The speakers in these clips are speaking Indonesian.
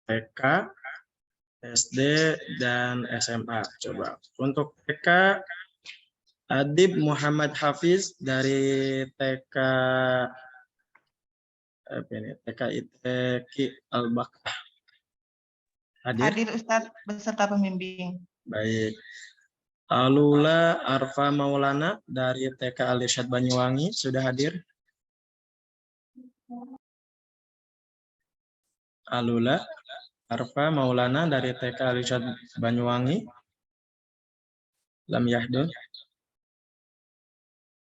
TK, SD, dan SMA. Coba untuk TK, Adib Muhammad Hafiz dari TK TKIT Al-Baqah. Hadir Ustadz beserta pembimbing. Baik. Alula Arfa Maulana dari TK Al-Irsyad Banyuwangi sudah hadir. Alula Arfa Maulana dari TK Al-Irsyad Banyuwangi. Lam yahdun.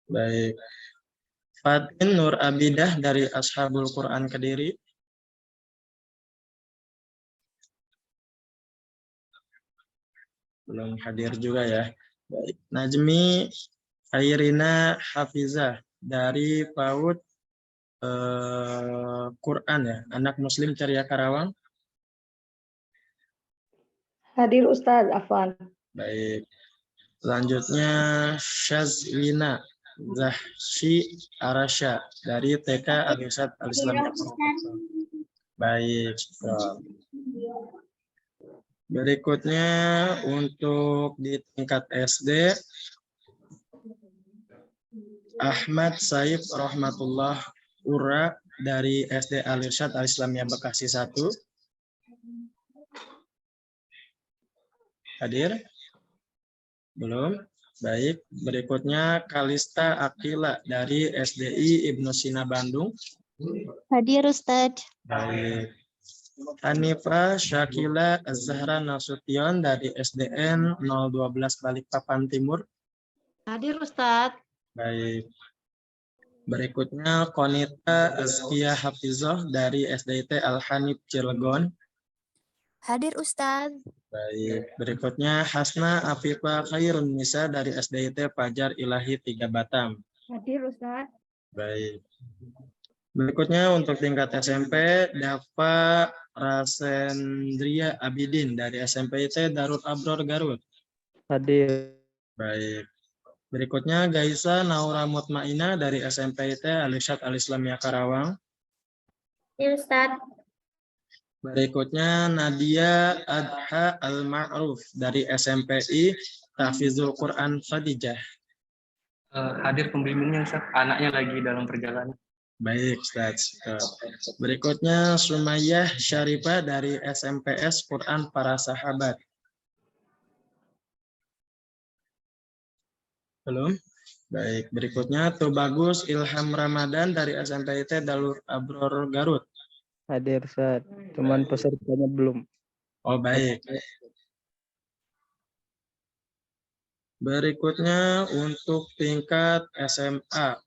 Baik. Fatin Nur Abidah dari Ashabul Quran Kediri. Belum hadir juga ya. Baik. Najmi Khairina Hafizah dari PAUD Quran ya, anak Muslim Ceria Karawang. Hadir Ustadz Afwan. Baik. Selanjutnya Syazwina Zahsyi Arasya dari TK Al-Irsyad Al-Islamiyah. Baik. Berikutnya untuk di tingkat SD, Ahmad Saif Rahmatullah Ura dari SD Al-Irsyad Al-Islamiyah Bekasi 1. Hadir? Belum? Baik. Berikutnya Kalista Akila dari SDI Ibnu Sina Bandung. Hadir Ustadz. Baik. Hanifah Syakila Az-Zahra Nasution dari SDN 012 Balikpapan Timur. Hadir Ustadz. Baik. Berikutnya Konita Azkia Hafizah dari SDIT Al-Hanif Cilegon. Hadir Ustadz. Baik. Berikutnya Hasna Afifah Khairun Nisa dari SDIT Fajar Ilahi 3 Batam. Hadir Ustadz. Baik. Berikutnya untuk tingkat SMP, Dava Rasendria Abidin dari SMPIT Darul Abror Garut. Hadir. Baik. Berikutnya Gaisa Naura Mutmaina dari SMPIT Al-Irsyad Al-Islamiyah Karawang. Hadir Ustadz. Berikutnya Nadia Adha Al-Ma'ruf dari SMPI Tahfizul Quran Khadijah. Hadir pembimbingnya Ustaz, anaknya lagi dalam perjalanan. Baik, Ustaz. Berikutnya Sumayyah Syarifah dari SMPS Quran Para Sahabat. Belum? Baik, berikutnya Tubagus Ilham Ramadan dari SMPIT Darul Abror Garut. Hadir Ustaz, cuman pesertanya belum. Oh, baik. Berikutnya untuk tingkat SMA.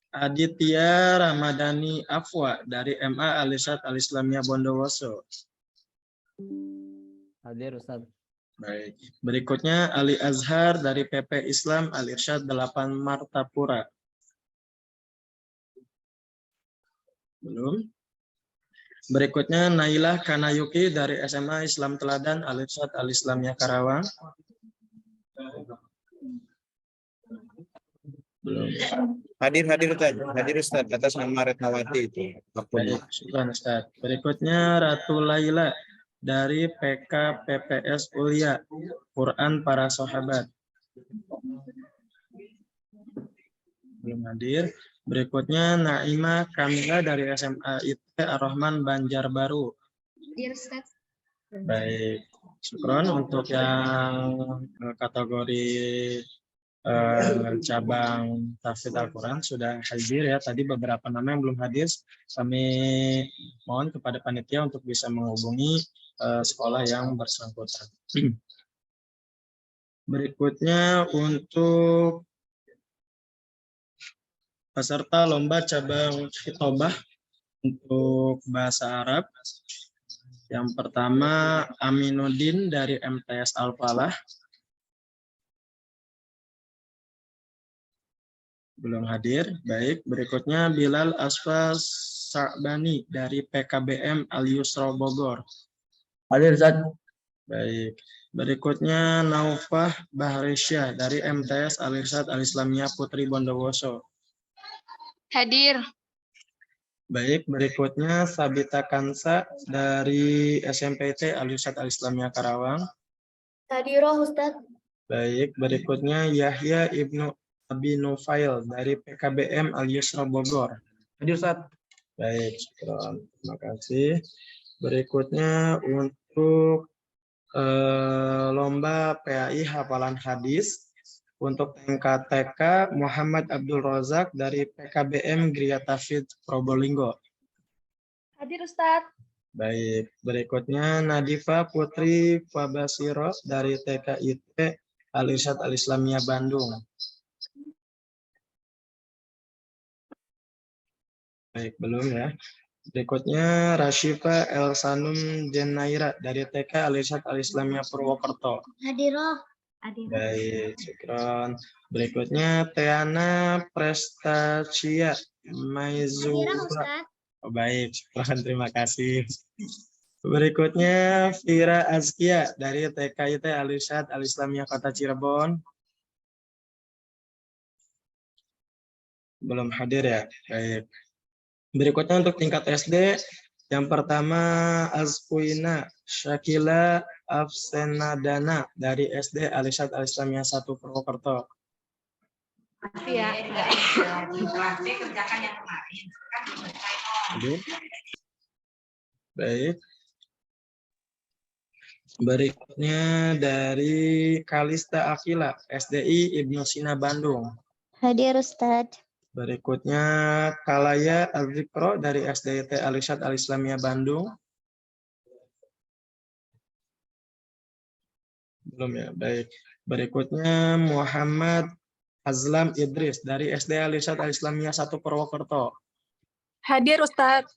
Aditya Ramadhani Afwa dari MA Al-Irsyad Al-Islamiyah Bondowoso. Hadir Ustaz. Baik. Berikutnya Ali Azhar dari PP Islam Al-Irsyad 8 Martapura. Belum. Berikutnya Nailah Kanayuki dari SMA Islam Teladan Al-Irsyad Al-Islamiyah Karawang. Belum. Hadir Ustaz atas nama Retnawati itu. Baik, syukran Ustaz. Berikutnya Ratu Laila dari PK PPS Ulia Quran Para Sahabat. Belum hadir. Berikutnya Naima Kamila dari SMA IT Ar-Rahman Banjarbaru. Hadir Ustadz. Baik, syukron untuk yang kategori cabang tahfidz Al-Quran sudah hadir ya. Tadi beberapa nama yang belum hadir, kami mohon kepada panitia untuk bisa menghubungi sekolah yang bersangkutan. Berikutnya untuk peserta lomba cabang khitobah untuk bahasa Arab. Yang pertama Aminuddin dari MTS Al-Falah. Belum hadir. Baik, berikutnya Bilal Asfa Sa'bani dari PKBM Al-Yusra Bogor. Hadir Ustaz. Baik. Berikutnya Naufah Bahrisyah dari MTS Al-Irsyad Al-Islamiyah Putri Bondowoso. Hadir. Baik, berikutnya Sabita Kansa dari SMPT Al-Irsyad Al-Islamiyah Karawang. Hadiroh Ustadz. Baik, berikutnya Yahya Ibnu Abi Nufail dari PKBM Al-Yusra Bogor. Hadir Ustaz. Baik, syukron. Terima kasih. Berikutnya untuk lomba PAI hafalan hadis untuk tingkat TK Muhammad Abdul Rozak dari PKBM Gria Tafid Probolinggo. Hadir Ustadz. Baik, berikutnya Nadifa Putri Fabasiro dari TKIT Al-Irsyad Al-Islamiyah Bandung. Baik, belum ya. Berikutnya Rashifa Elsanum Jenaira dari TK Al-Irsyad Al-Islamiyah Purwokerto. Hadiroh. Baik, syukron. Berikutnya Teana Prestacia Maizura. Oh, baik, syukron, terima kasih. Berikutnya Vira Azkia dari TKIT Al-Irsyad Al-Islamiyah Kota Cirebon. Belum hadir ya? Baik. Berikutnya untuk tingkat SD, yang pertama Azkuina Syakila Afsenadana dari SD Al-Irsyad Al-Islamiyah 1 Purwokerto. Ya. Baik. Berikutnya dari Kalista Akila, SDI Ibnu Sina Bandung. Hadir Ustadz. Berikutnya Kalaya Al-Zikro dari SDIT Al-Irsyad Al-Islamiyah Bandung. Belum ya, baik. Berikutnya Muhammad Azlam Idris dari SD Al-Irsyad Al-Islamiyah 1 Purwokerto. Hadir Ustadz.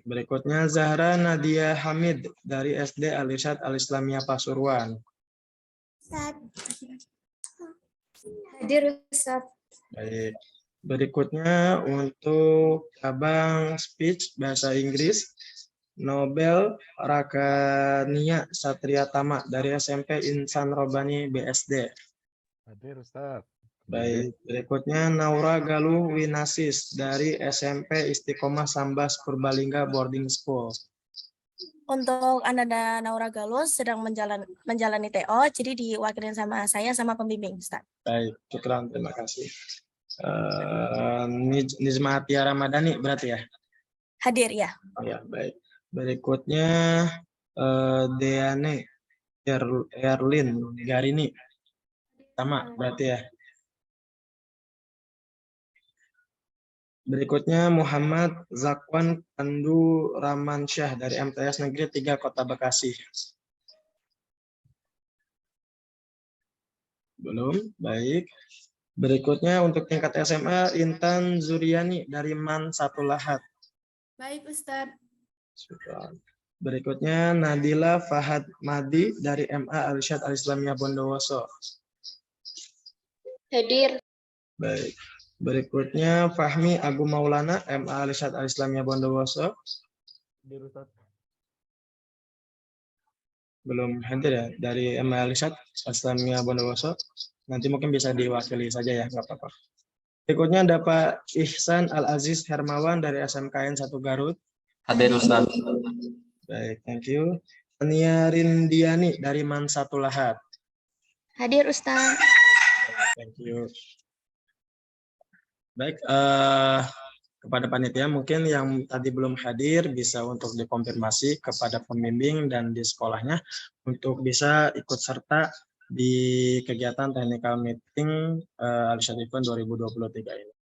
Berikutnya Zahra Nadia Hamid dari SD Al-Irsyad Al-Islamiyah Pasuruan. Hadir Ustadz. Baik. Berikutnya untuk cabang speech bahasa Inggris Nobel Rakania Satria Tama dari SMP Insan Robani BSD. Hadir Ustaz. Baik, berikutnya Naura Galuh Winasis dari SMP Istiqomah Sambas Purbalingga Boarding School. Untuk Ananda Naura Galus sedang menjalani TO, jadi diwakilin sama saya sama pembimbing, Ustaz. Baik, syukran, terima kasih. Nizma Atia Ramadhani berarti ya? Hadir, ya. Oh ya, baik. Berikutnya Deane Erlin Garini. Sama berarti ya? Berikutnya Muhammad Zakwan Pandu Ramansyah dari MTS Negeri 3 Kota Bekasi. Belum, baik. Berikutnya untuk tingkat SMA Intan Zuriani dari MAN 1 Lahat. Baik, Ustaz. Berikutnya Nadila Fahad Madi dari MA Al-Irsyad Al-Islamiyah Bondowoso. Hadir. Baik. Berikutnya Fahmi Agung Maulana MA Al-Irsyad Al-Islamiyah Bondowoso. Belum hadir ya dari MA Al-Irsyad Al-Islamiyah Bondowoso. Nanti mungkin bisa diwakili saja ya, nggak apa-apa. Berikutnya ada Pak Ihsan Al-Aziz Hermawan dari SMKN 1 Garut. Hadir Ustaz. Baik, thank you. Ania Rindiani dari MAN 1 Lahat. Hadir Ustaz. Thank you. Baik, kepada panitia mungkin yang tadi belum hadir bisa untuk dikonfirmasi kepada pembimbing dan di sekolahnya untuk bisa ikut serta di kegiatan technical meeting Al-Irsyad Event 2023 ini.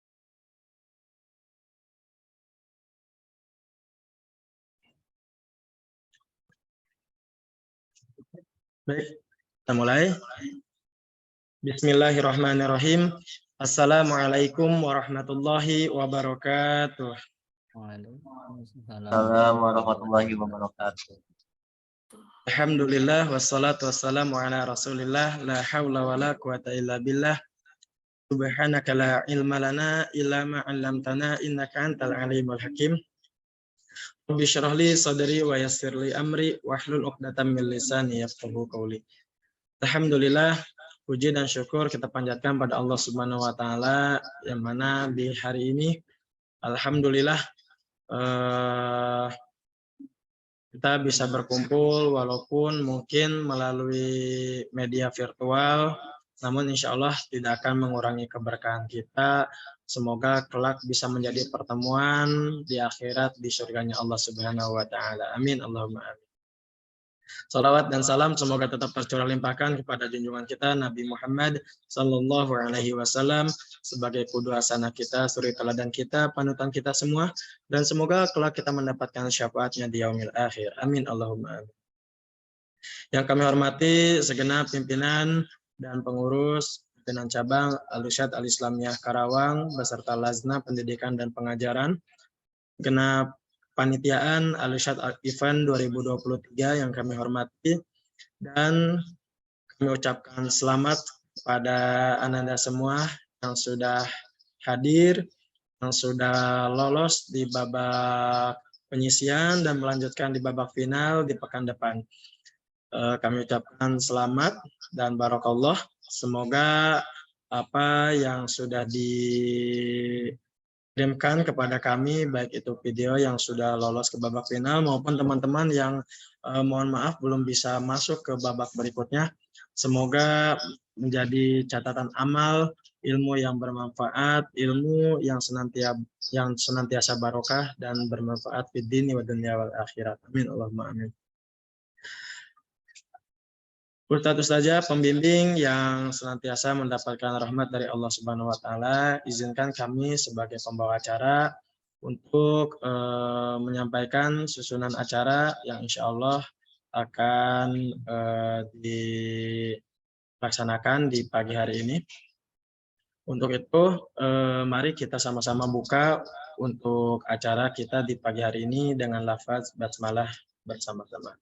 Baik, kita mulai. Bismillahirrahmanirrahim. Assalamualaikum warahmatullahi wabarakatuh. Waalaikumsalam warahmatullahi wabarakatuh. Alhamdulillah wassalatu wassalamu ala Rasulillah la haula wala quwata illa billah. Subhanaka la ilma lana illa ma 'allamtana innaka antal alimul hakim. Rabbi shrah li sadri wa yassir li amri wahlul 'uqdatam min lisani yafqahu qawli. Alhamdulillah, puji dan syukur kita panjatkan pada Allah Subhanahu wa taala yang mana di hari ini alhamdulillah kita bisa berkumpul walaupun mungkin melalui media virtual, namun insya Allah tidak akan mengurangi keberkahan kita. Semoga kelak bisa menjadi pertemuan di akhirat di surganya Allah Subhanahu wa Ta'ala. Amin. Allahumma amin. Salawat dan salam semoga tetap tercurah limpahkan kepada junjungan kita Nabi Muhammad Sallallahu Alaihi Wasallam sebagai qudwah hasanah kita, suri teladan kita, panutan kita semua, dan semoga kelak kita mendapatkan syafaatnya di yaumil akhir. Amin Allahumma amin. Yang kami hormati segenap pimpinan dan pengurus pimpinan cabang Al-Irsyad Al-Islamiyah Karawang beserta Lazna Pendidikan dan Pengajaran, genap Panitiaan Al-Irsyad Event 2023 yang kami hormati, dan kami ucapkan selamat kepada Anda semua yang sudah hadir, yang sudah lolos di babak penyisian dan melanjutkan di babak final di pekan depan. Kami ucapkan selamat dan barakallah. Semoga apa yang sudah dikirimkan kepada kami, baik itu video yang sudah lolos ke babak final maupun teman-teman yang mohon maaf belum bisa masuk ke babak berikutnya, semoga menjadi catatan amal, ilmu yang bermanfaat, ilmu yang senantiasa barokah dan bermanfaat fid dini wa dunya wal akhirat. Amin Allahumma amin. Ustadz saja pembimbing yang senantiasa mendapatkan rahmat dari Allah Subhanahu wa Ta'ala, izinkan kami sebagai pembawa acara untuk menyampaikan susunan acara yang insya Allah akan dilaksanakan di pagi hari ini. Untuk itu, mari kita sama-sama buka untuk acara kita di pagi hari ini dengan lafaz basmalah bersama-sama.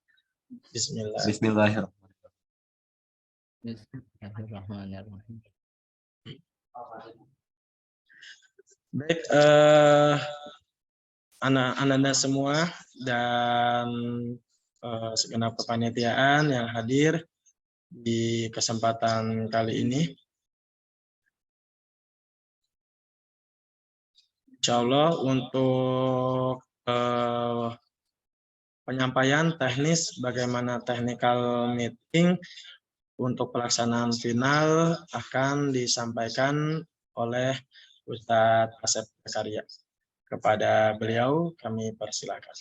Bismillah. Bismillahirrahmanirrahim. Baik, anak-anak semua dan segenap kepanitiaan yang hadir di kesempatan kali ini. Insya Allah untuk penyampaian teknis bagaimana technical meeting untuk pelaksanaan final akan disampaikan oleh Ustadz Asep Zakaria. Kepada beliau kami persilakan.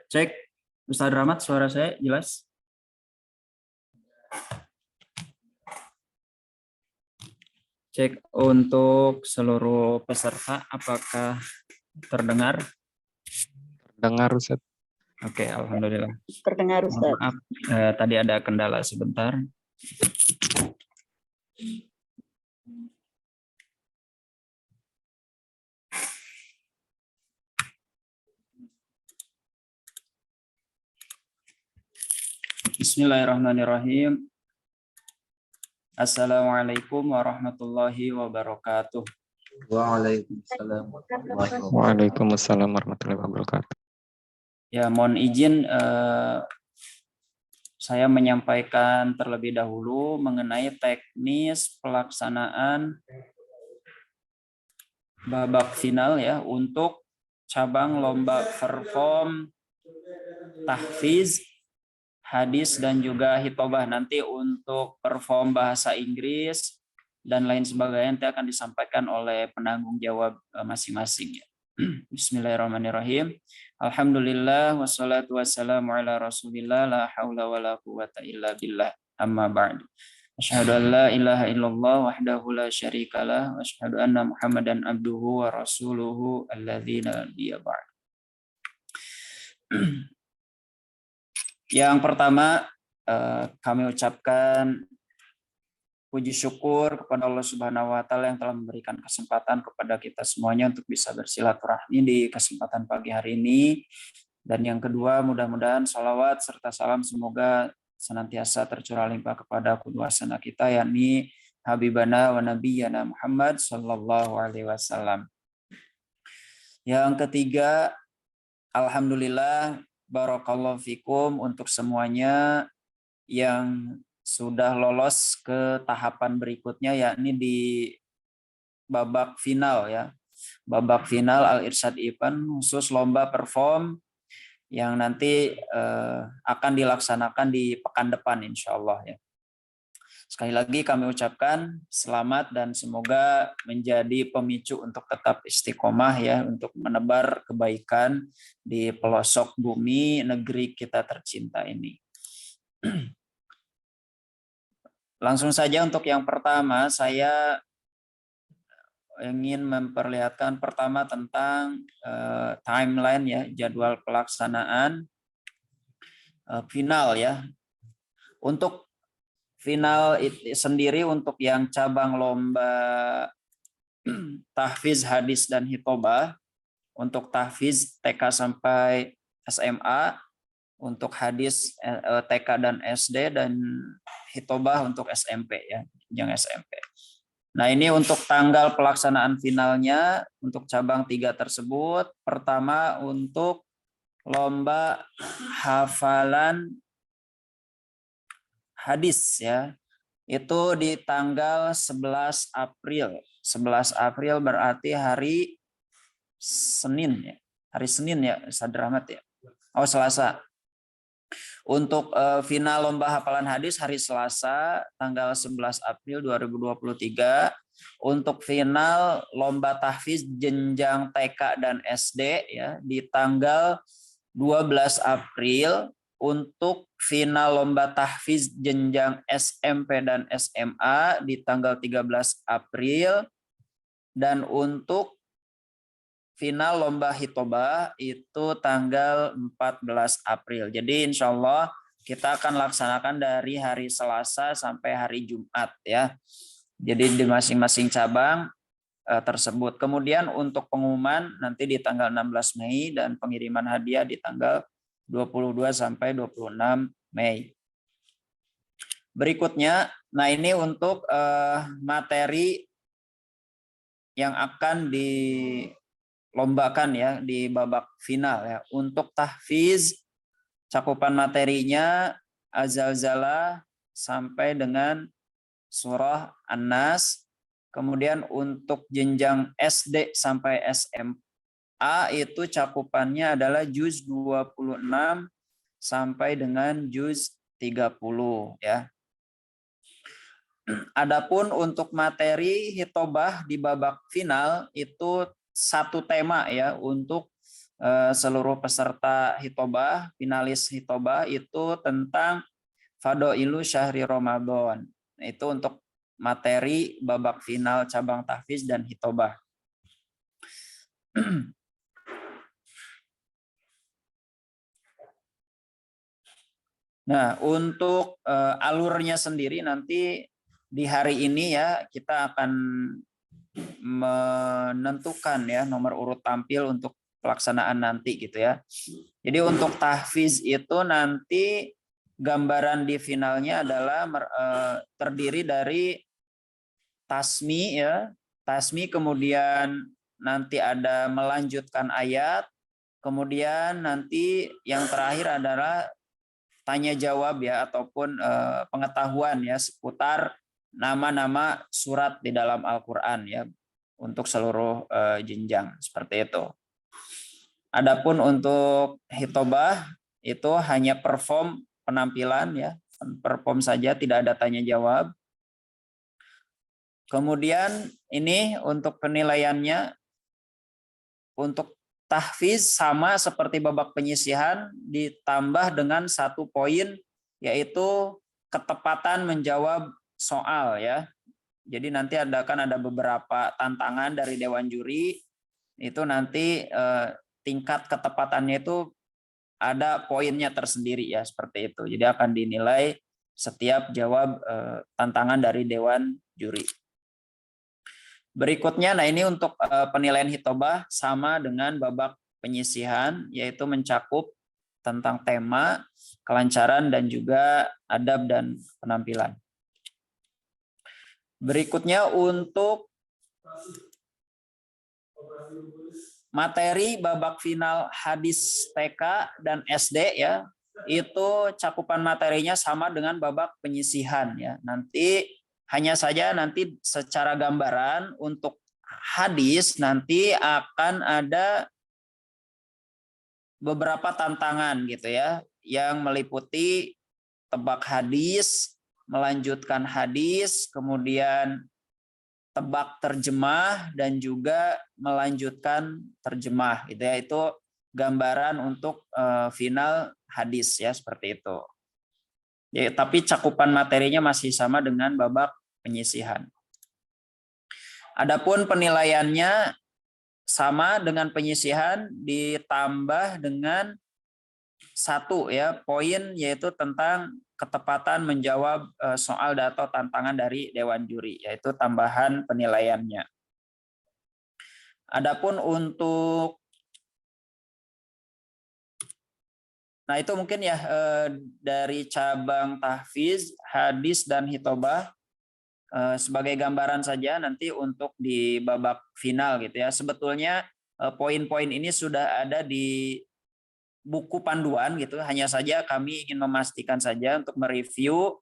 Cek, Ustaz Rahmat, suara saya jelas? Cek untuk seluruh peserta, apakah terdengar? Terdengar, Ustaz. Oke, alhamdulillah. Terdengar, Ustaz. Maaf, tadi ada kendala sebentar. Bismillahirrahmanirrahim. Assalamualaikum warahmatullahi wabarakatuh. Waalaikumsalam warahmatullahi wabarakatuh. Ya, mohon izin saya menyampaikan terlebih dahulu mengenai teknis pelaksanaan babak final ya untuk cabang lomba perform tahfiz, hadis dan juga hitobah. Nanti untuk perform bahasa Inggris dan lain sebagainya nanti akan disampaikan oleh penanggung jawab masing-masing ya. Bismillahirrahmanirrahim. Alhamdulillah wassalatu wassalamu ala Rasulillah la haula wala quwata illa billah. Amma ba'du. Asyhadu an la ilaha illallah wahdahu la syarikalah wa asyhadu anna Muhammadan abduhu wa rasuluhu alladzi la nabiyya ba'd. Yang pertama, kami ucapkan puji syukur kepada Allah Subhanahu wa taala yang telah memberikan kesempatan kepada kita semuanya untuk bisa bersilaturahmi di kesempatan pagi hari ini. Dan yang kedua, mudah-mudahan salawat serta salam semoga senantiasa tercurah limpah kepada qudwasana kita, yakni Habibana wa Nabiyyana Muhammad sallallahu alaihi wasallam. Yang ketiga, alhamdulillah barakallahu fikum untuk semuanya yang sudah lolos ke tahapan berikutnya, yakni di babak final ya. Babak final Al-Irsyad Event khusus lomba perform yang nanti akan dilaksanakan di pekan depan insya Allah ya. Sekali lagi kami ucapkan selamat dan semoga menjadi pemicu untuk tetap istiqomah ya, untuk menebar kebaikan di pelosok bumi negeri kita tercinta ini. Langsung saja untuk yang pertama, saya ingin memperlihatkan pertama tentang timeline ya, jadwal pelaksanaan final ya. Untuk final sendiri untuk yang cabang lomba tahfiz hadis dan hitobah, untuk tahfiz TK sampai SMA, untuk hadis TK dan SD, dan hitobah untuk SMP ya, yang SMP. Nah, ini untuk tanggal pelaksanaan finalnya untuk cabang 3 tersebut. Pertama untuk lomba hafalan hadis ya. Itu di tanggal 11 April. 11 April berarti hari Senin ya. Hari Senin ya, Ustaz Rahmat ya. Oh, Selasa. Untuk final lomba hafalan hadis hari Selasa tanggal 11 April 2023. Untuk final lomba tahfiz jenjang TK dan SD ya di tanggal 12 April. Untuk final lomba tahfiz jenjang SMP dan SMA di tanggal 13 April. Dan untuk final lomba hitobah itu tanggal 14 April. Jadi insya Allah kita akan laksanakan dari hari Selasa sampai hari Jumat ya. Jadi di masing-masing cabang tersebut. Kemudian untuk pengumuman nanti di tanggal 16 Mei dan pengiriman hadiah di tanggal 22 sampai 26 Mei. Berikutnya, nah ini untuk materi yang akan dilombakan ya di babak final ya. Untuk tahfiz cakupan materinya Azalzalah sampai dengan surah An-Nas. Kemudian untuk jenjang SD sampai SMA itu cakupannya adalah juz 26 sampai dengan juz 30 ya. Adapun untuk materi hitobah di babak final itu satu tema ya untuk seluruh peserta hitobah, finalis hitobah itu tentang Fadailu Syahri Ramadan. Itu untuk materi babak final cabang tahfiz dan hitobah. Nah, untuk alurnya sendiri nanti di hari ini ya kita akan menentukan ya nomor urut tampil untuk pelaksanaan nanti gitu ya. Jadi untuk tahfiz itu nanti gambaran di finalnya adalah terdiri dari tasmi ya, tasmi kemudian nanti ada melanjutkan ayat, kemudian nanti yang terakhir adalah tanya jawab ya ataupun pengetahuan ya seputar nama-nama surat di dalam Al-Qur'an ya untuk seluruh jenjang seperti itu. Adapun untuk hitobah itu hanya perform penampilan ya, perform saja tidak ada tanya jawab. Kemudian ini untuk penilaiannya untuk tahfiz sama seperti babak penyisihan ditambah dengan 1 poin yaitu ketepatan menjawab soal ya. Jadi nanti akan ada beberapa tantangan dari dewan juri itu nanti tingkat ketepatannya itu ada poinnya tersendiri ya, seperti itu. Jadi akan dinilai setiap jawab tantangan dari Dewan Juri. Berikutnya, nah ini untuk penilaian hitobah sama dengan babak penyisihan, yaitu mencakup tentang tema, kelancaran, dan juga adab dan penampilan. Berikutnya untuk materi babak final hadis TK dan SD ya, itu cakupan materinya sama dengan babak penyisihan ya. Nanti hanya saja nanti secara gambaran untuk hadis nanti akan ada beberapa tantangan gitu ya, yang meliputi tebak hadis, melanjutkan hadis, kemudian tebak terjemah, dan juga melanjutkan terjemah gitu ya. Itu gambaran untuk final hadis ya, seperti itu. Ya, tapi cakupan materinya masih sama dengan babak penyisihan. Adapun penilaiannya sama dengan penyisihan ditambah dengan satu ya poin, yaitu tentang ketepatan menjawab soal atau tantangan dari Dewan Juri, yaitu tambahan penilaiannya. Adapun untuk itu mungkin ya dari cabang tahfiz, hadis, dan hitobah sebagai gambaran saja nanti untuk di babak final gitu ya. Sebetulnya poin-poin ini sudah ada di buku panduan gitu, hanya saja kami ingin memastikan saja untuk mereview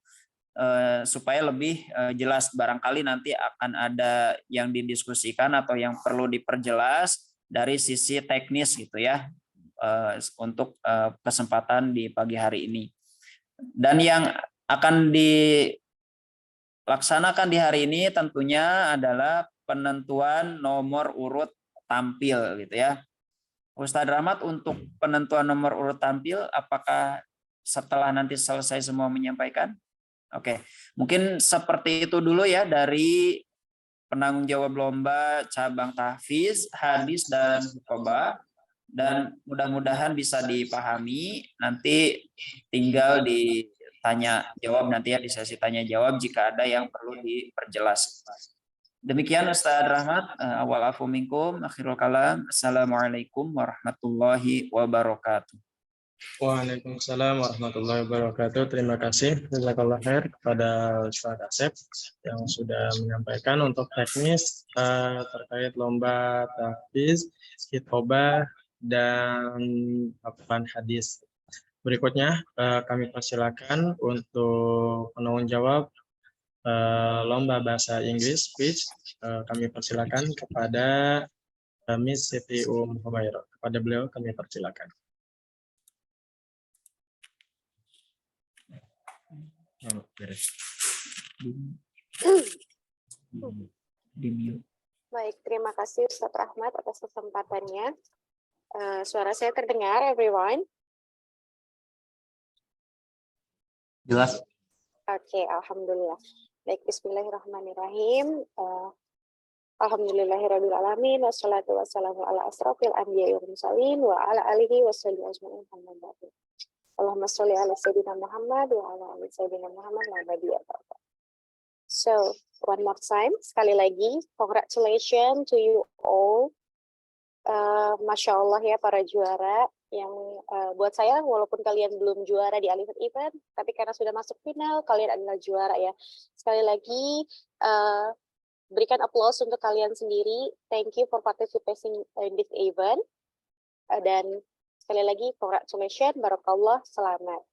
supaya lebih jelas. Barangkali nanti akan ada yang didiskusikan atau yang perlu diperjelas dari sisi teknis gitu ya, untuk kesempatan di pagi hari ini. Dan yang akan dilaksanakan di hari ini tentunya adalah penentuan nomor urut tampil gitu ya. Ustadz Rahmat, untuk penentuan nomor urut tampil, apakah setelah nanti selesai semua menyampaikan? Oke, mungkin seperti itu dulu ya dari penanggung jawab lomba cabang tahfiz, hadis, dan hitobah. Dan mudah-mudahan bisa dipahami. Nanti tinggal ditanya jawab nanti ya, di sesi tanya jawab jika ada yang perlu diperjelas. Demikian Ustadz Rahmat, awal afu minkum, akhirul kalam. Assalamualaikum warahmatullahi wabarakatuh. Waalaikumsalam warahmatullahi wabarakatuh. Terima kasih jazakallah khair kepada Ustadz Asep yang sudah menyampaikan untuk teknis terkait lomba tahfiz, hitobah, dan papan hadis. Berikutnya kami persilakan untuk penanggung jawab lomba bahasa Inggris speech. Kami persilakan kepada Miss Siti Humairah. Kepada beliau kami persilakan. Baik, terima kasih Ustadz Rahmat atas kesempatannya. Suara saya terdengar, everyone? Jelas. Oke, alhamdulillah. Baik, bismillahirrahmanirrahim. Alhamdulillahirabbil alamin, wassalatu wassalamu ala asrofil anbiya'i wal mursalin wa ala alihi wassallam ajma'in. Allahumma sholli ala sayyidina Muhammad wa ala ali sayyidina Muhammad la nabiyya ba'da. So, one more time, sekali lagi, congratulations to you all. Masya Allah ya para juara yang buat saya walaupun kalian belum juara di Alifat Event, tapi karena sudah masuk final, kalian adalah juara ya. Sekali lagi, berikan applause untuk kalian sendiri. Thank you for participating in this event. Dan sekali lagi, congratulations, barakallah, selamat.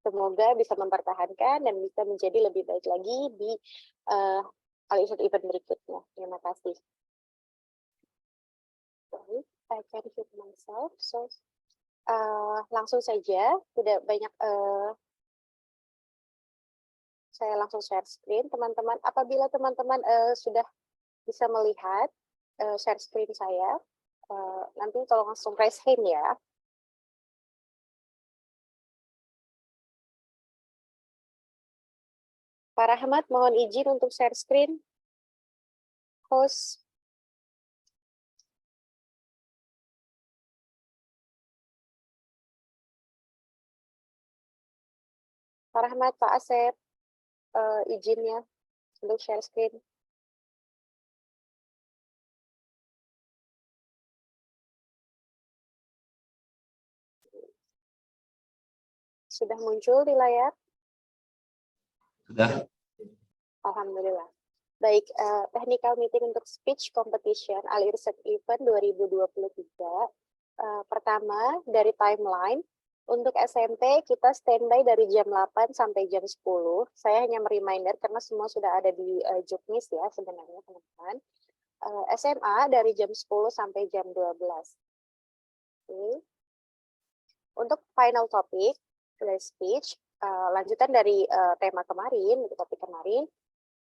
Semoga bisa mempertahankan dan bisa menjadi lebih baik lagi di Alifat Event berikutnya. Terima kasih. I can shoot myself. So, langsung saja, tidak banyak. Saya langsung share screen, teman-teman. Apabila teman-teman sudah bisa melihat share screen saya, nanti tolong langsung raise hand ya. Pak Rahmat, mohon izin untuk share screen. Host. Pak Rahmat, Pak Asep, izinnya untuk share screen. Sudah muncul di layar? Sudah. Alhamdulillah. Baik, technical meeting untuk speech competition Al-Irsyad Event 2023. Pertama, dari timeline. Untuk SMP, kita standby dari jam 8 sampai jam 10. Saya hanya reminder karena semua sudah ada di Juknis ya sebenarnya teman-teman. SMA dari jam 10 sampai jam 12. Oke. Untuk final topic, speech, lanjutan dari tema kemarin, topik kemarin,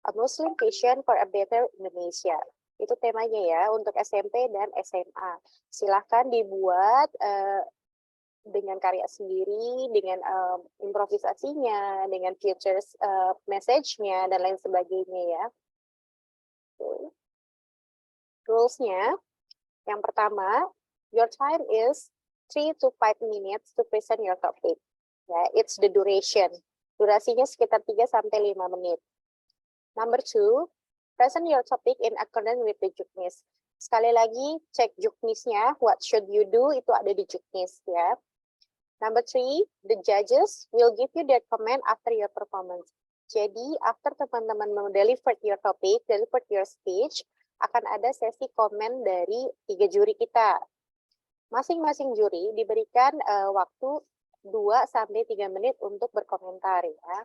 A Muslim Vision for a Better Indonesia. Itu temanya ya untuk SMP dan SMA. Silahkan dibuat dengan karya sendiri, dengan improvisasinya, dengan features message-nya, dan lain sebagainya ya. Rules-nya, yang pertama, your time is 3 to 5 minutes to present your topic. Ya, it's the duration. Durasinya sekitar 3 sampai 5 menit. Number 2, present your topic in accordance with the Juknis. Sekali lagi, cek Juknisnya, what should you do, itu ada di Juknis ya. Number 3, the judges will give you their comment after your performance. Jadi, after teman-teman deliver your topic, deliver your speech, akan ada sesi komen dari 3 juri kita. Masing-masing juri diberikan waktu 2-3 menit untuk berkomentar ya.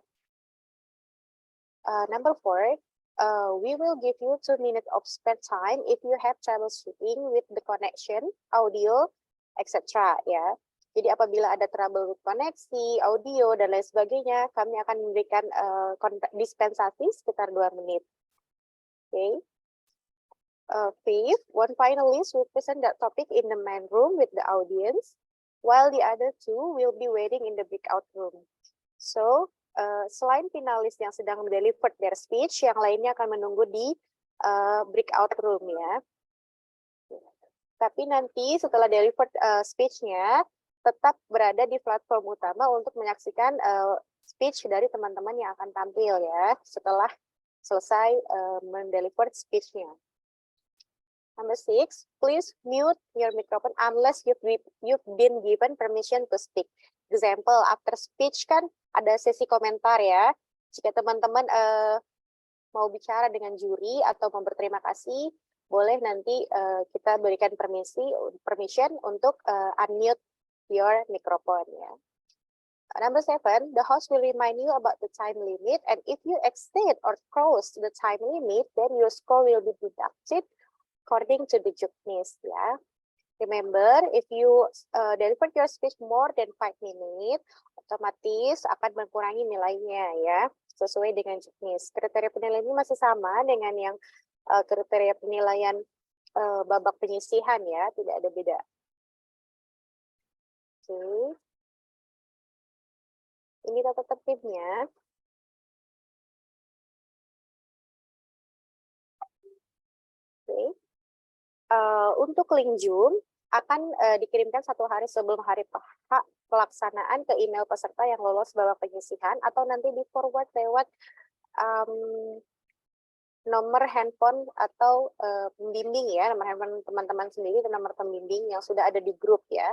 Number 4, we will give you 2 minutes of spare time if you have troubleshooting with the connection, audio, etc. ya. Jadi apabila ada trouble with koneksi, audio, dan lain sebagainya, kami akan memberikan dispensasi sekitar 2 menit. Okay. Fifth, one finalist will present that topic in the main room with the audience, while the other 2 will be waiting in the breakout room. So, selain finalis yang sedang deliver their speech, yang lainnya akan menunggu di breakout room ya. Tapi nanti setelah deliver speech-nya, tetap berada di platform utama untuk menyaksikan speech dari teman-teman yang akan tampil ya setelah selesai mendeliver speech-nya. Number 6, please mute your microphone unless you've been given permission to speak. Example, after speech kan ada sesi komentar ya. Jika teman-teman mau bicara dengan juri atau mau berterima kasih, boleh nanti kita berikan permission untuk unmute your microphone ya. Number 7, the host will remind you about the time limit, and if you exceed or cross the time limit, then your score will be deducted according to the Juknis ya. Remember, if you deliver your speech more than 5 minutes, otomatis akan mengurangi nilainya ya, sesuai dengan Juknis. Kriteria penilaian ini masih sama dengan yang kriteria penilaian babak penyisihan ya, tidak ada beda. Oke. Ini tata tertibnya. Oke. Untuk link Zoom akan dikirimkan 1 hari sebelum hari pelaksanaan ke email peserta yang lolos babak penyisihan, atau nanti di forward lewat nomor handphone atau pembimbing ya, nomor handphone teman-teman sendiri dan nomor pembimbing yang sudah ada di grup ya.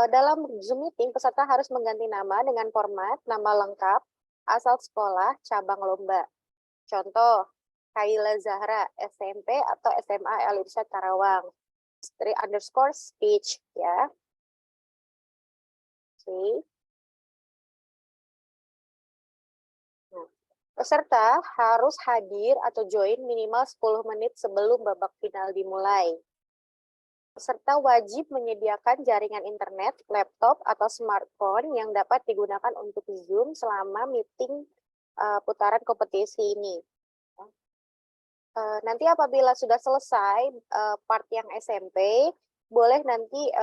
Dalam Zoom meeting, peserta harus mengganti nama dengan format nama lengkap, asal sekolah, cabang lomba. Contoh, Kaila Zahra, SMP atau SMA Al-Irsyad Karawang. _speech ya. Oke. Nah, peserta harus hadir atau join minimal 10 menit sebelum babak final dimulai. Peserta wajib menyediakan jaringan internet, laptop, atau smartphone yang dapat digunakan untuk Zoom selama meeting putaran kompetisi ini. Nanti apabila sudah selesai part yang SMP, boleh nanti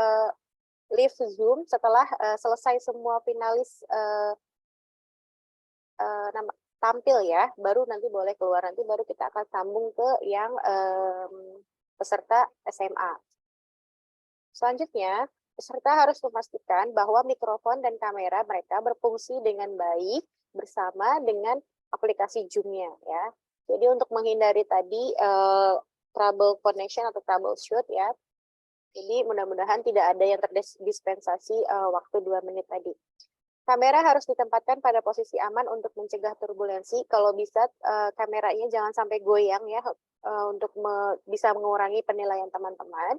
leave Zoom setelah selesai semua finalis tampil ya, baru nanti boleh keluar, nanti baru kita akan sambung ke yang peserta SMA. Selanjutnya, peserta harus memastikan bahwa mikrofon dan kamera mereka berfungsi dengan baik bersama dengan aplikasi Zoom-nya ya. Jadi untuk menghindari tadi trouble connection atau troubleshoot ya. Jadi mudah-mudahan tidak ada yang terdispensasi waktu 2 menit tadi. Kamera harus ditempatkan pada posisi aman untuk mencegah turbulensi. Kalau bisa kameranya jangan sampai goyang ya untuk bisa mengurangi penilaian teman-teman.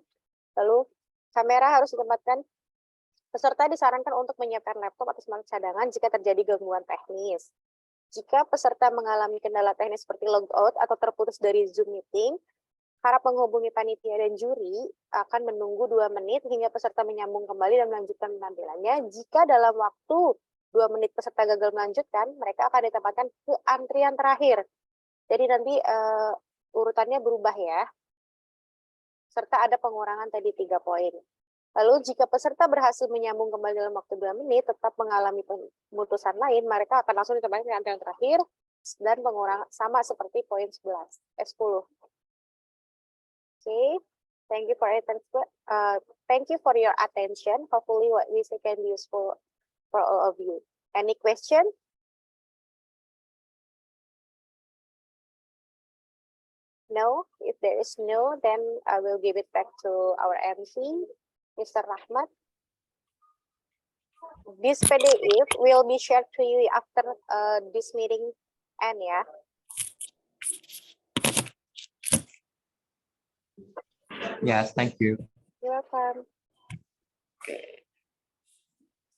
Lalu kamera harus ditempatkan, peserta disarankan untuk menyiapkan laptop atau smartphone cadangan jika terjadi gangguan teknis. Jika peserta mengalami kendala teknis seperti logout atau terputus dari Zoom meeting, harap menghubungi panitia dan juri akan menunggu 2 menit hingga peserta menyambung kembali dan melanjutkan penampilannya. Jika dalam waktu 2 menit peserta gagal melanjutkan, mereka akan ditempatkan ke antrian terakhir. Jadi nanti urutannya berubah ya. Serta ada pengurangan tadi 3 poin. Lalu jika peserta berhasil menyambung kembali dalam waktu 2 menit, tetap mengalami pemutusan lain, mereka akan langsung ditempatkan ke antrian terakhir dan pengurangan sama seperti poin 10. Okay, thank you for your attention. Hopefully what we say can be useful for all of you. Any question? No, if there is no, then I will give it back to our MC, Mr. Rahmat. This PDF will be shared to you after this meeting end ya. Yes, thank you. You're welcome.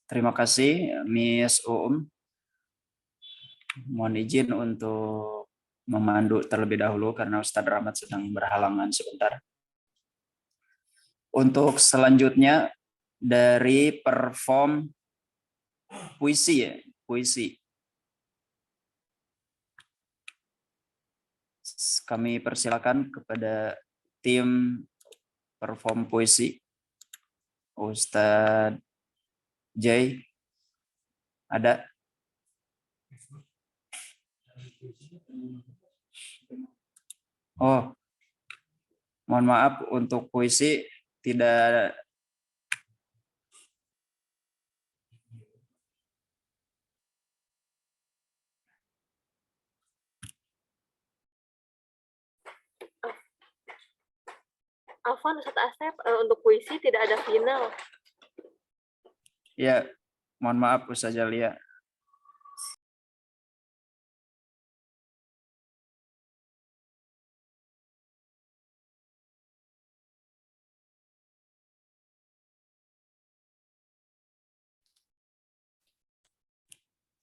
Terima kasih Miss Mohon izin untuk memandu terlebih dahulu karena Ustadz Rahmat sedang berhalangan sebentar. Untuk selanjutnya dari perform puisi ya, puisi. Kami persilakan kepada tim perform puisi. Ustadz Jay, ada? Oh, mohon maaf untuk puisi tidak. Afwan, Ustadz Asep, untuk puisi tidak ada final. Ya, mohon maaf Ustaz Jalia.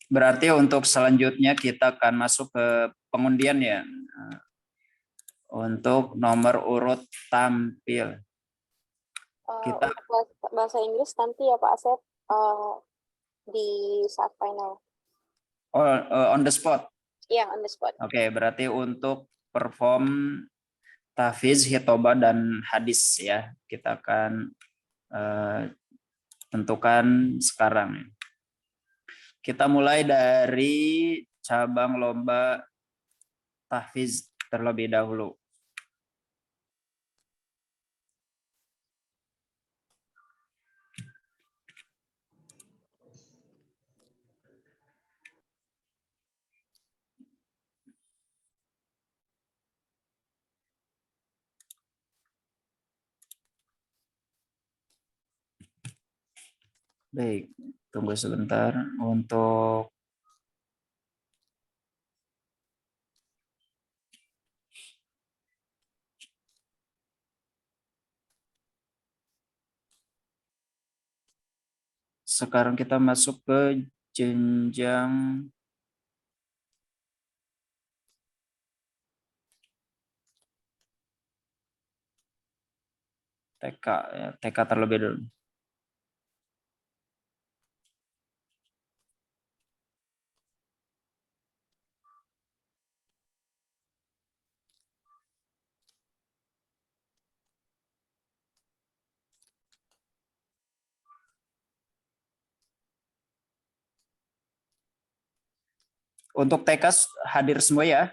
Berarti untuk selanjutnya kita akan masuk ke pengundian ya. Untuk nomor urut tampil. Kita Untuk bahasa Inggris nanti ya Pak Asep di saat final. On the spot. Iya, on the spot. Oke, berarti untuk perform tahfiz, hitobah dan hadis ya. Kita akan tentukan sekarang. Kita mulai dari cabang lomba tahfiz terlebih dahulu. Baik, tunggu sebentar untuk sekarang kita masuk ke jenjang TK ya, TK terlebih dulu. Untuk TK hadir semua ya.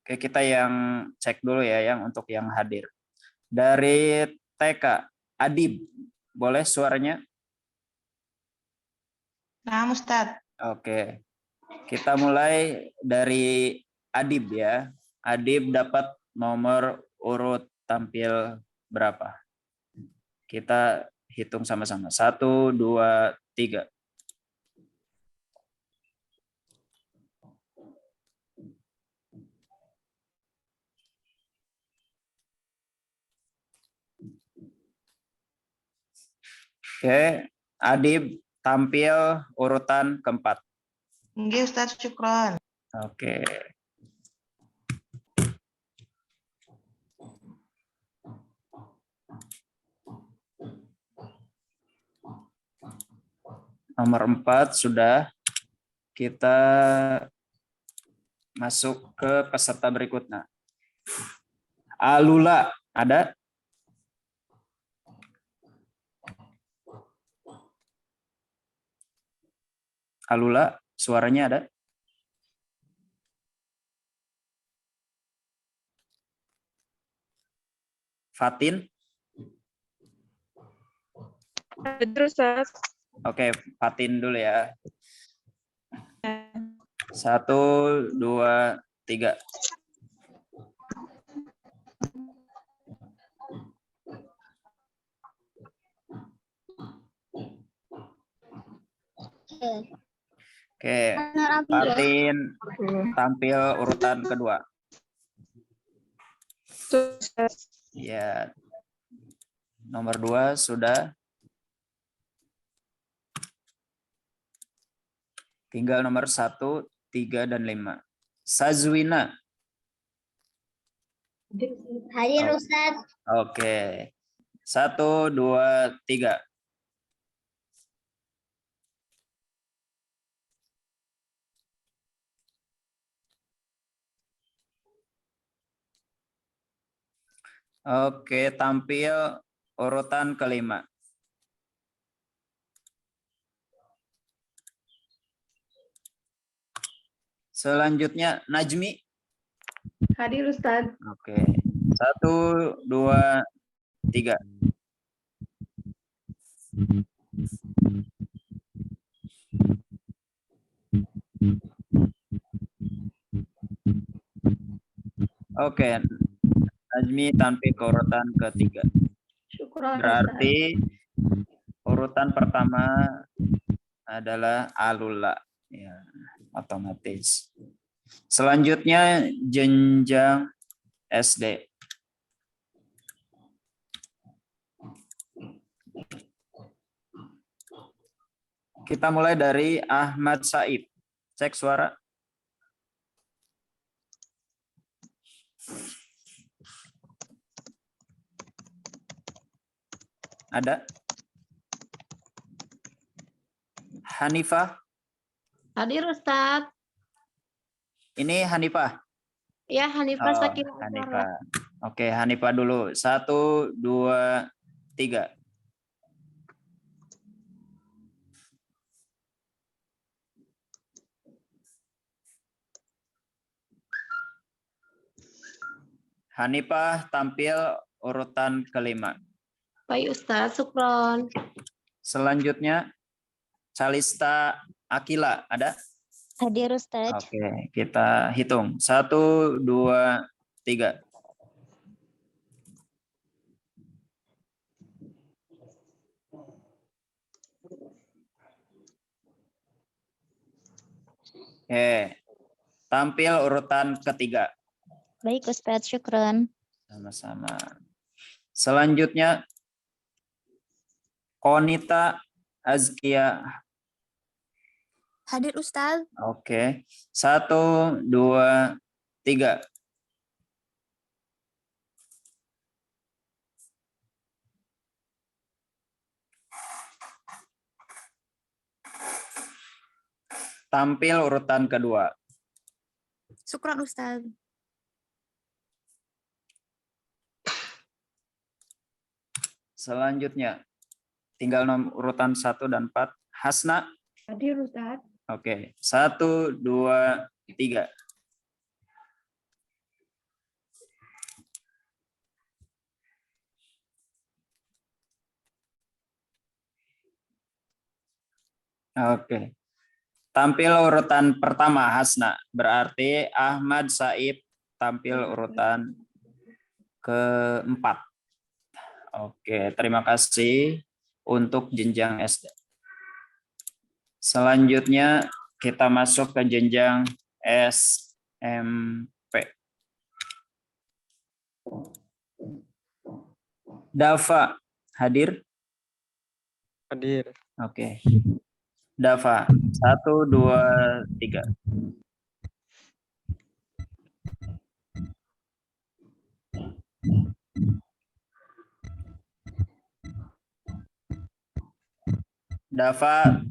Oke, kita yang cek dulu ya yang untuk yang hadir. Dari TK, Adib, boleh suaranya? Nah, Ustadz. Oke. Kita mulai dari Adib ya. Adib dapat nomor urut tampil berapa? Kita hitung sama-sama. 1, 2, 3. Oke, Adib tampil urutan keempat. Nggih, Ustadz, syukron. Oke. Nomor 4 sudah. Kita masuk ke peserta berikutnya. Alula, ada? Alula, suaranya ada? Fatin? Terus, Ustaz. Oke, Fatin dulu ya. 1, 2, 3. Oke, Fatin tampil urutan kedua. Ya, nomor 2 sudah. Tinggal nomor 1, 3, dan 5. Sazwina. Hadir Ustadz. Oke. 1, 2, 3. Oke, tampil urutan kelima. Selanjutnya Najmi. Hadir, Ustaz. Oke. 1, 2, 3. Oke. Najmi tampil ke urutan ketiga. Syukron, Berarti urutan pertama adalah Alula. Ya, otomatis. Selanjutnya jenjang SD. Kita mulai dari Ahmad Said. Cek suara. Ada? Hanifah. Hadir, Ustaz. Ini Hanifah. Ya, Hanifah Sakina. Hanifah. Oke, Hanifah dulu. 1, 2, 3. Hanifah tampil urutan kelima. Baik, Ustaz. Syukron. Selanjutnya Calista Akila, ada? Hadir Ustadz. Oke, kita hitung. 1, 2, 3. Oke, tampil urutan ketiga. Baik Ustadz, syukron. Sama-sama. Selanjutnya Konita Azkia. Hadir Ustaz. Oke. 1, 2, 3. Tampil urutan kedua. Syukron Ustaz. Selanjutnya tinggal urutan 1 dan 4. Hasna. Hadir, Ustaz. Oke. 1, 2, 3. Oke. Tampil urutan pertama Hasna. Berarti Ahmad Saib tampil urutan keempat. Oke, terima kasih untuk jenjang SD. Selanjutnya kita masuk ke jenjang SMP. Dava, hadir? Hadir. Oke. Dava, 1, 2, 3. Dava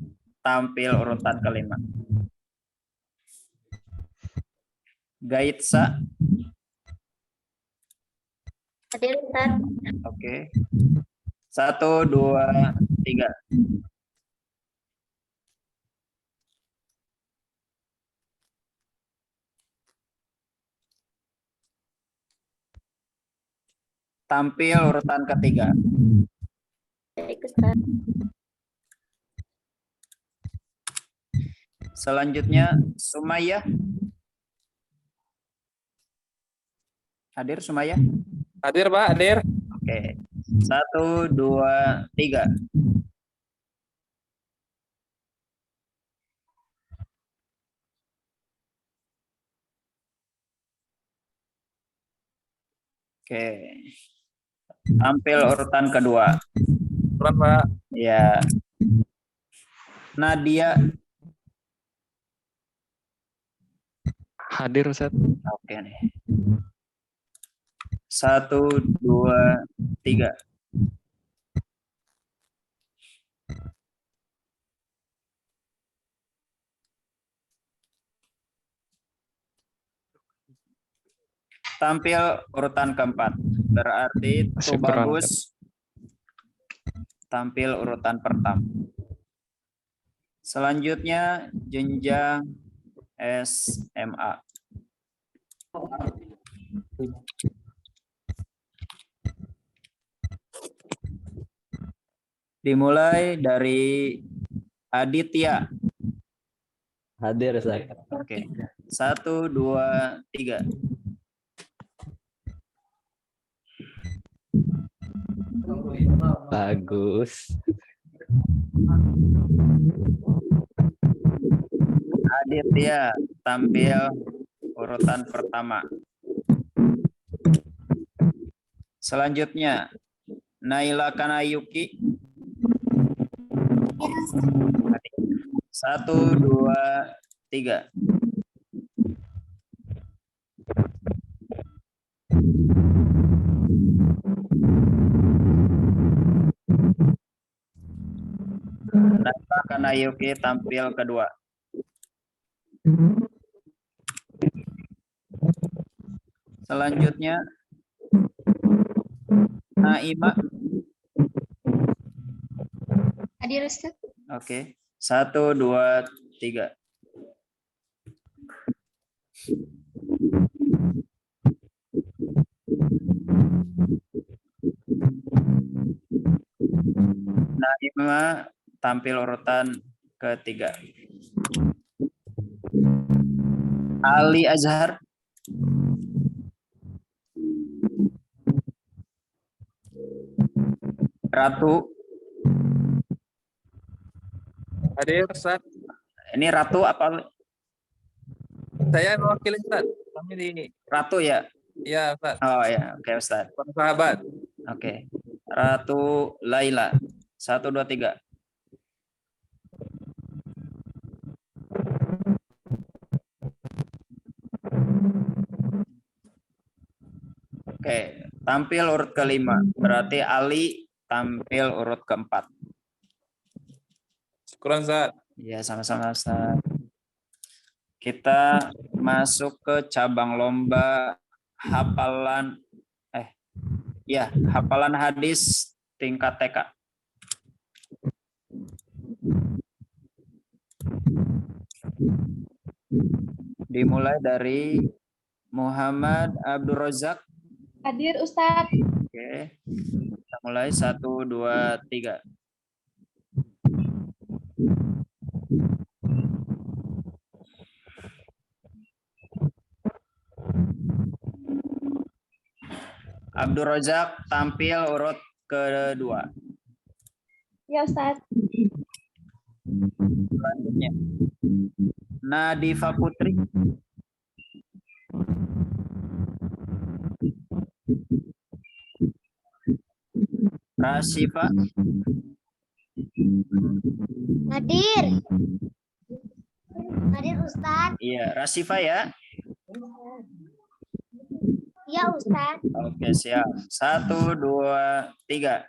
tampil urutan kelima. Gaitsa. Hadir Ustaz. Oke. 1, 2, 3. Tampil urutan ketiga. Baik Ustaz. Selanjutnya Sumayyah. Hadir Sumayyah? Hadir Pak, hadir. Oke. 1, 2, 3. Oke. Tampil urutan kedua. Urutan Pak. Ya. Nadia. Hadir Ustaz. Oke nih. 1, 2, 3. Tampil urutan keempat. Berarti Syukran, Tubagus tampil urutan pertama. Selanjutnya jenjang SMA. Dimulai dari Aditya. Hadir Ustaz. Oke. 1, 2, 3. Bagus. Aditya tampil urutan pertama. Selanjutnya Naila Kanayuki. 1, 2, 3. Naila Kanayuki tampil kedua. Selanjutnya Naima. Hadir Ustaz. Oke. 1, 2, 3. Naima tampil urutan ketiga. Ali Azhar. Ratu. Hadir Ustaz. Ini Ratu apa? Saya mewakili Ustaz. Kami di Ratu ya? Iya Ustaz. Oh ya, oke Ustaz. Sahabat. Oke. Ratu Laila. 1, 2, 3. Oke, tampil urut kelima. Berarti Ali tampil urut keempat. Syukuran Ustaz. Ya, sama-sama Ustaz. Kita masuk ke cabang lomba hafalan hafalan hadis tingkat TK. Dimulai dari Muhammad Abdul Razak. Hadir Ustaz. Oke. Kita mulai 1, 2, 3. Abdul Razak tampil urut kedua. Ya Ustaz. Selanjutnya Nadifa Putri. Rasifa. Hadir. Hadir Ustaz. Iya, Rasifa ya. Ya Ustaz. Oke, siap. 1, 2, 3.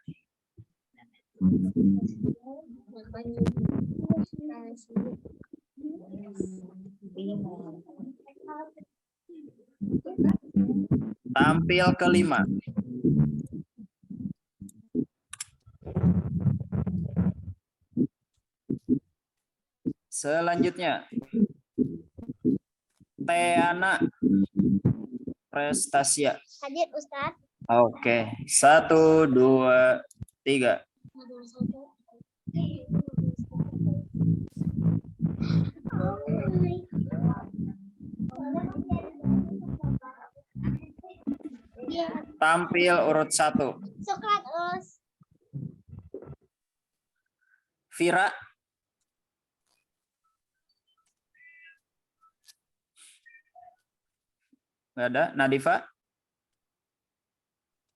Tampil kelima. Selanjutnya Teana Prestasia. Hadir Ustaz. Oke, 1, 2, 3. Tampil urut 1. Sokrat Us. Vira. Nggak ada. Nadifa.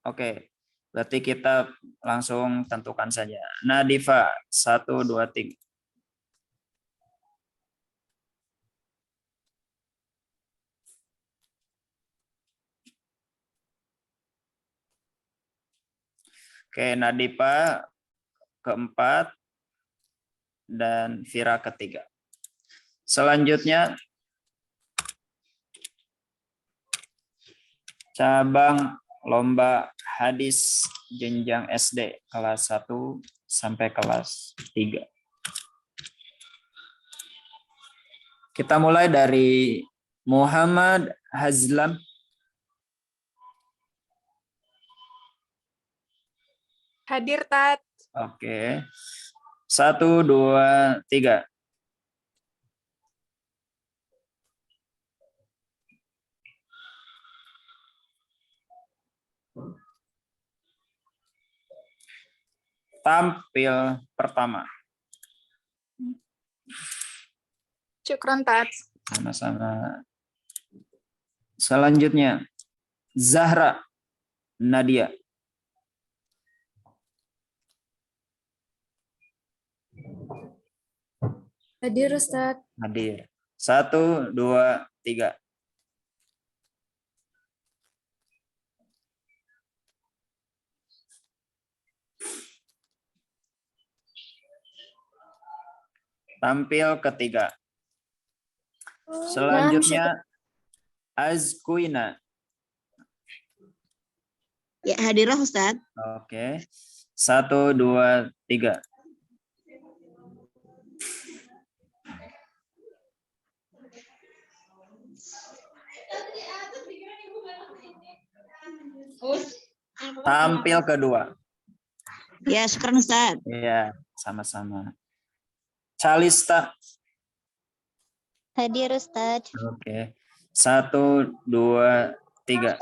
Oke, berarti kita langsung tentukan saja. Nadifa, 1, 2, 3. Oke, Nadifa keempat dan Vira ketiga. Selanjutnya cabang lomba hadis jenjang SD kelas 1 sampai kelas 3. Kita mulai dari Muhammad Hazlam. Hadir, Tat. Oke. 1, 2, 3. Tampil pertama. Syukron, Tat. Sama-sama. Selanjutnya Zahra Nadia. Hadir, Ustaz. Hadir. 1, 2, 3. Tampil ketiga. Selanjutnya Azkuina. Ya, hadirlah Ustaz. Oke. 1, 2, 3. Tampil kedua. Ya, syukran Ustaz. Iya, sama-sama. Calista. Hadir Ustaz. Oke. 1, 2, 3.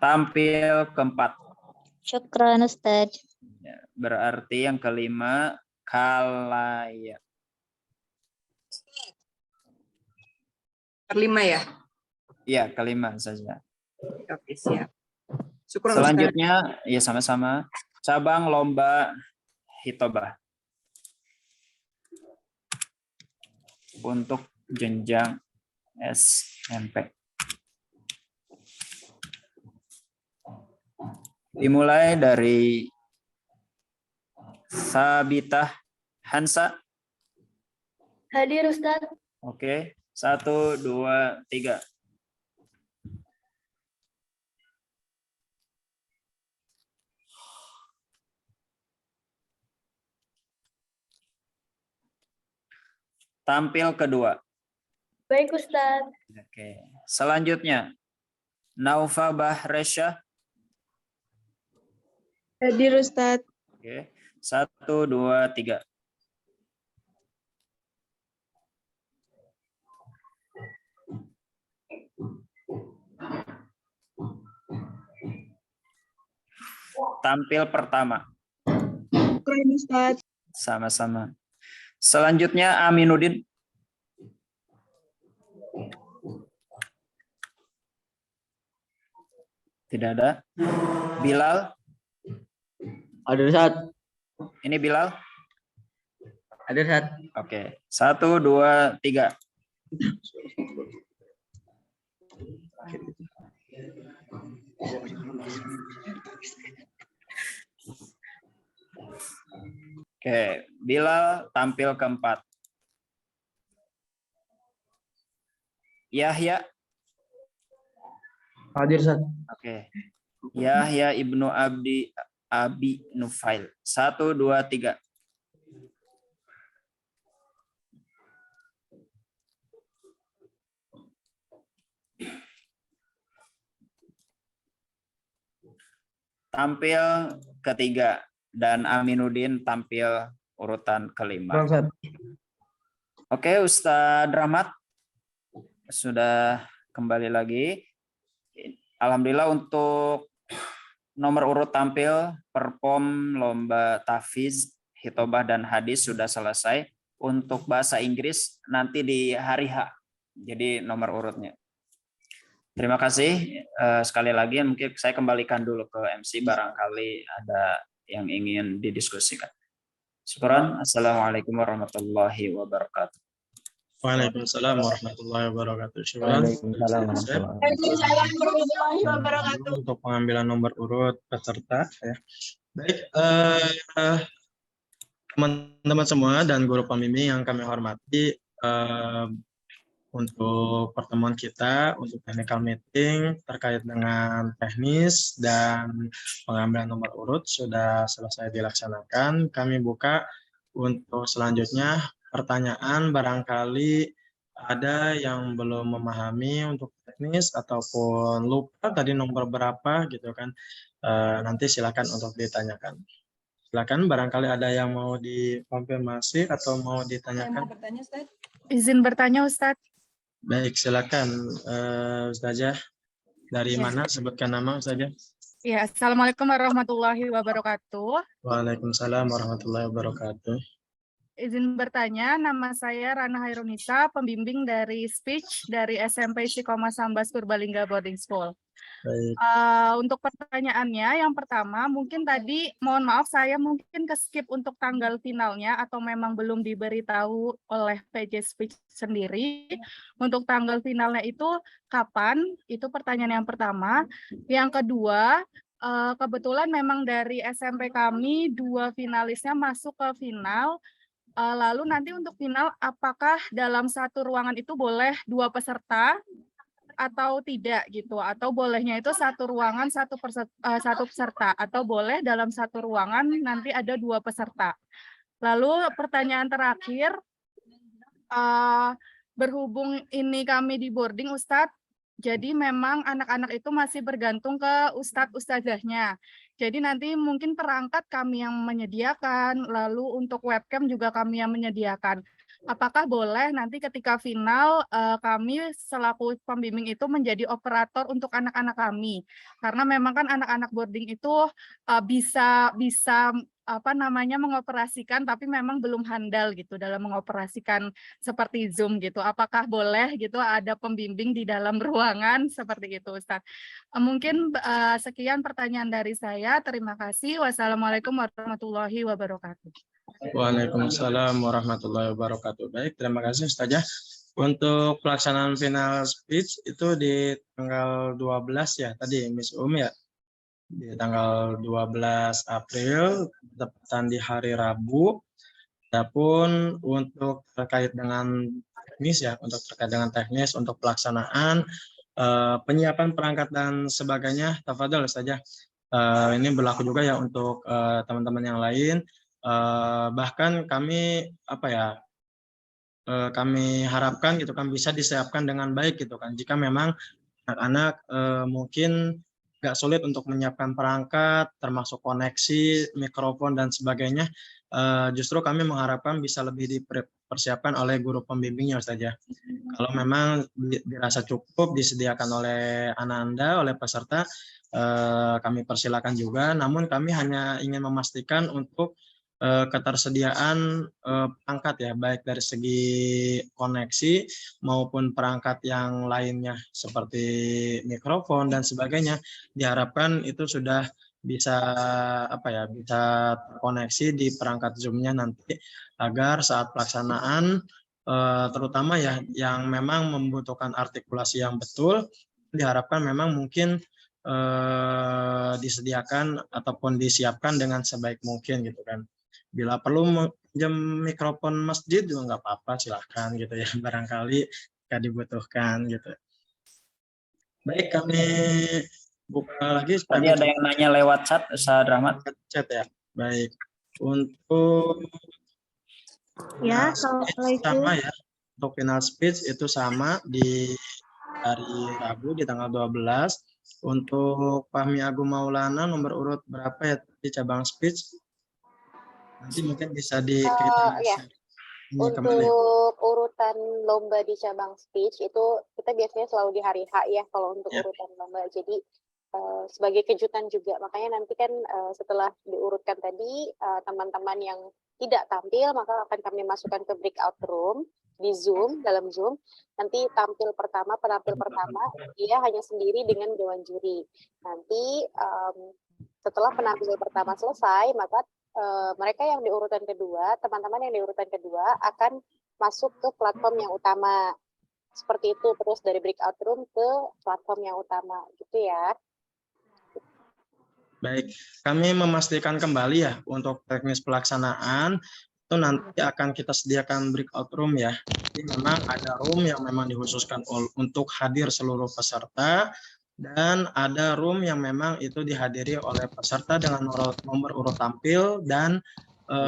Tampil keempat. Syukran Ustaz. Ya, berarti yang kelima Kalaya. Kelima ya? Iya, kelima saja. Oke, siap. Syukron, Selanjutnya, ya sama-sama. Cabang lomba hitobah. Untuk jenjang SMP. Dimulai dari Sabitah Hansa. Hadir Ustaz. Oke, 1, 2, 3. Tampil kedua. Baik Ustaz. Oke, selanjutnya Naufa Bahresya. Hadir, Ustaz. Oke, 1, 2, 3. Tampil pertama. Sama-sama. Selanjutnya Aminuddin. Tidak ada. Bilal. Hadir Ustaz. Ini Bilal. Hadir Ustaz. Oke. 1, 2, 3. Oke, Bilal tampil keempat. Yahya. Hadir, Ustaz. Oke. Yahya ibnu Abi Nufail. 1, 2, 3. Tampil ketiga dan Aminuddin tampil urutan kelima. Oke, Ustadz Rahmat sudah kembali lagi. Alhamdulillah untuk nomor urut tampil perform lomba tahfiz, hitobah dan hadis sudah selesai. Untuk bahasa Inggris nanti di hari H. Jadi nomor urutnya. Terima kasih sekali lagi. Mungkin saya kembalikan dulu ke MC barangkali ada yang ingin didiskusikan. Syukran. Assalamualaikum warahmatullahi wabarakatuh. Waalaikumsalam warahmatullahi wabarakatuh. Syukran. Warahmatullahi wabarakatuh. Untuk pengambilan nomor urut peserta ya. Baik, teman-teman semua dan guru pembimbing yang kami hormati, untuk pertemuan kita untuk technical meeting terkait dengan teknis dan pengambilan nomor urut sudah selesai dilaksanakan. Kami buka untuk selanjutnya pertanyaan, barangkali ada yang belum memahami untuk teknis ataupun lupa tadi nomor berapa gitu kan, nanti silakan untuk ditanyakan. Silakan, barangkali ada yang mau dikonfirmasi atau mau ditanyakan. Izin bertanya, Ustadz. Baik, silakan Ustazah. Dari mana? Sebutkan nama Ustazah. Ya, Assalamualaikum warahmatullahi wabarakatuh. Waalaikumsalam warahmatullahi wabarakatuh. Izin bertanya, nama saya Rana Hairunisa, pembimbing dari speech dari SMP Istiqomah Sambas Purbalingga Boarding School. Baik. Untuk pertanyaannya, yang pertama, mungkin tadi, mohon maaf, saya mungkin ke-skip untuk tanggal finalnya atau memang belum diberitahu oleh PJ Speech sendiri. Untuk tanggal finalnya itu kapan? Itu pertanyaan yang pertama. Yang kedua, kebetulan memang dari SMP kami, 2 finalisnya masuk ke final. Lalu nanti untuk final, apakah dalam satu ruangan itu boleh 2 peserta atau tidak gitu, atau bolehnya itu satu ruangan satu peserta, atau boleh dalam satu ruangan nanti ada 2 peserta. Lalu pertanyaan terakhir, berhubung ini kami di boarding Ustadz, jadi memang anak-anak itu masih bergantung ke ustadz-ustazahnya. Jadi nanti mungkin perangkat kami yang menyediakan, lalu untuk webcam juga kami yang menyediakan. Apakah boleh nanti ketika final kami selaku pembimbing itu menjadi operator untuk anak-anak kami? Karena memang kan anak-anak boarding itu bisa mengoperasikan, tapi memang belum handal gitu dalam mengoperasikan seperti Zoom gitu. Apakah boleh gitu ada pembimbing di dalam ruangan seperti itu, Ustaz? Mungkin sekian pertanyaan dari saya. Terima kasih. Wassalamualaikum warahmatullahi wabarakatuh. Waalaikumsalam warahmatullahi wabarakatuh. Baik, terima kasih Ustazah. Untuk pelaksanaan final speech itu di tanggal 12 ya tadi Miss ya. Di tanggal 12 April, tepatan di hari Rabu. Adapun untuk terkait dengan teknis ya, untuk pelaksanaan penyiapan perangkat dan sebagainya, tafadhol saja. Ini berlaku juga ya untuk teman-teman yang lain. Bahkan kami kami harapkan gitu kan bisa disiapkan dengan baik gitu kan. Jika memang anak-anak mungkin agak sulit untuk menyiapkan perangkat, termasuk koneksi, mikrofon, dan sebagainya. Justru kami mengharapkan bisa lebih dipersiapkan oleh guru pembimbingnya, Ustaz ya. Kalau memang dirasa cukup disediakan oleh Ananda, oleh peserta, kami persilakan juga. Namun kami hanya ingin memastikan untuk ketersediaan perangkat ya, baik dari segi koneksi maupun perangkat yang lainnya seperti mikrofon dan sebagainya. Diharapkan itu sudah bisa bisa terkoneksi di perangkat Zoom-nya nanti, agar saat pelaksanaan terutama ya yang memang membutuhkan artikulasi yang betul, diharapkan memang mungkin disediakan ataupun disiapkan dengan sebaik mungkin gitu kan. Bila perlu jam mikrofon masjid juga nggak apa-apa, silahkan gitu ya, barangkali jika dibutuhkan gitu. Baik, kami buka lagi. Tadi ada yang nanya lewat chat, Ustaz Rahmat. Chat ya, baik. Untuk Ya, sama ya, untuk final speech itu sama di hari Rabu di tanggal 12. Untuk Fahmi Agung Maulana nomor urut berapa ya di cabang speech? Nanti mungkin bisa ya. Untuk urutan lomba di cabang speech itu kita biasanya selalu di hari H ya kalau untuk urutan lomba. Jadi sebagai kejutan juga, makanya nanti kan setelah diurutkan tadi teman-teman yang tidak tampil maka akan kami masukkan ke breakout room di Zoom, dalam Zoom. Nanti penampil pertama dia hanya sendiri dengan dewan juri. Nanti setelah penampil pertama selesai maka mereka yang di urutan kedua, teman-teman yang di urutan kedua akan masuk ke platform yang utama. Seperti itu, terus dari breakout room ke platform yang utama, gitu ya. Baik, kami memastikan kembali ya untuk teknis pelaksanaan itu nanti akan kita sediakan breakout room ya. Jadi memang ada room yang memang dikhususkan untuk hadir seluruh peserta, dan ada room yang memang itu dihadiri oleh peserta dengan nomor urut tampil dan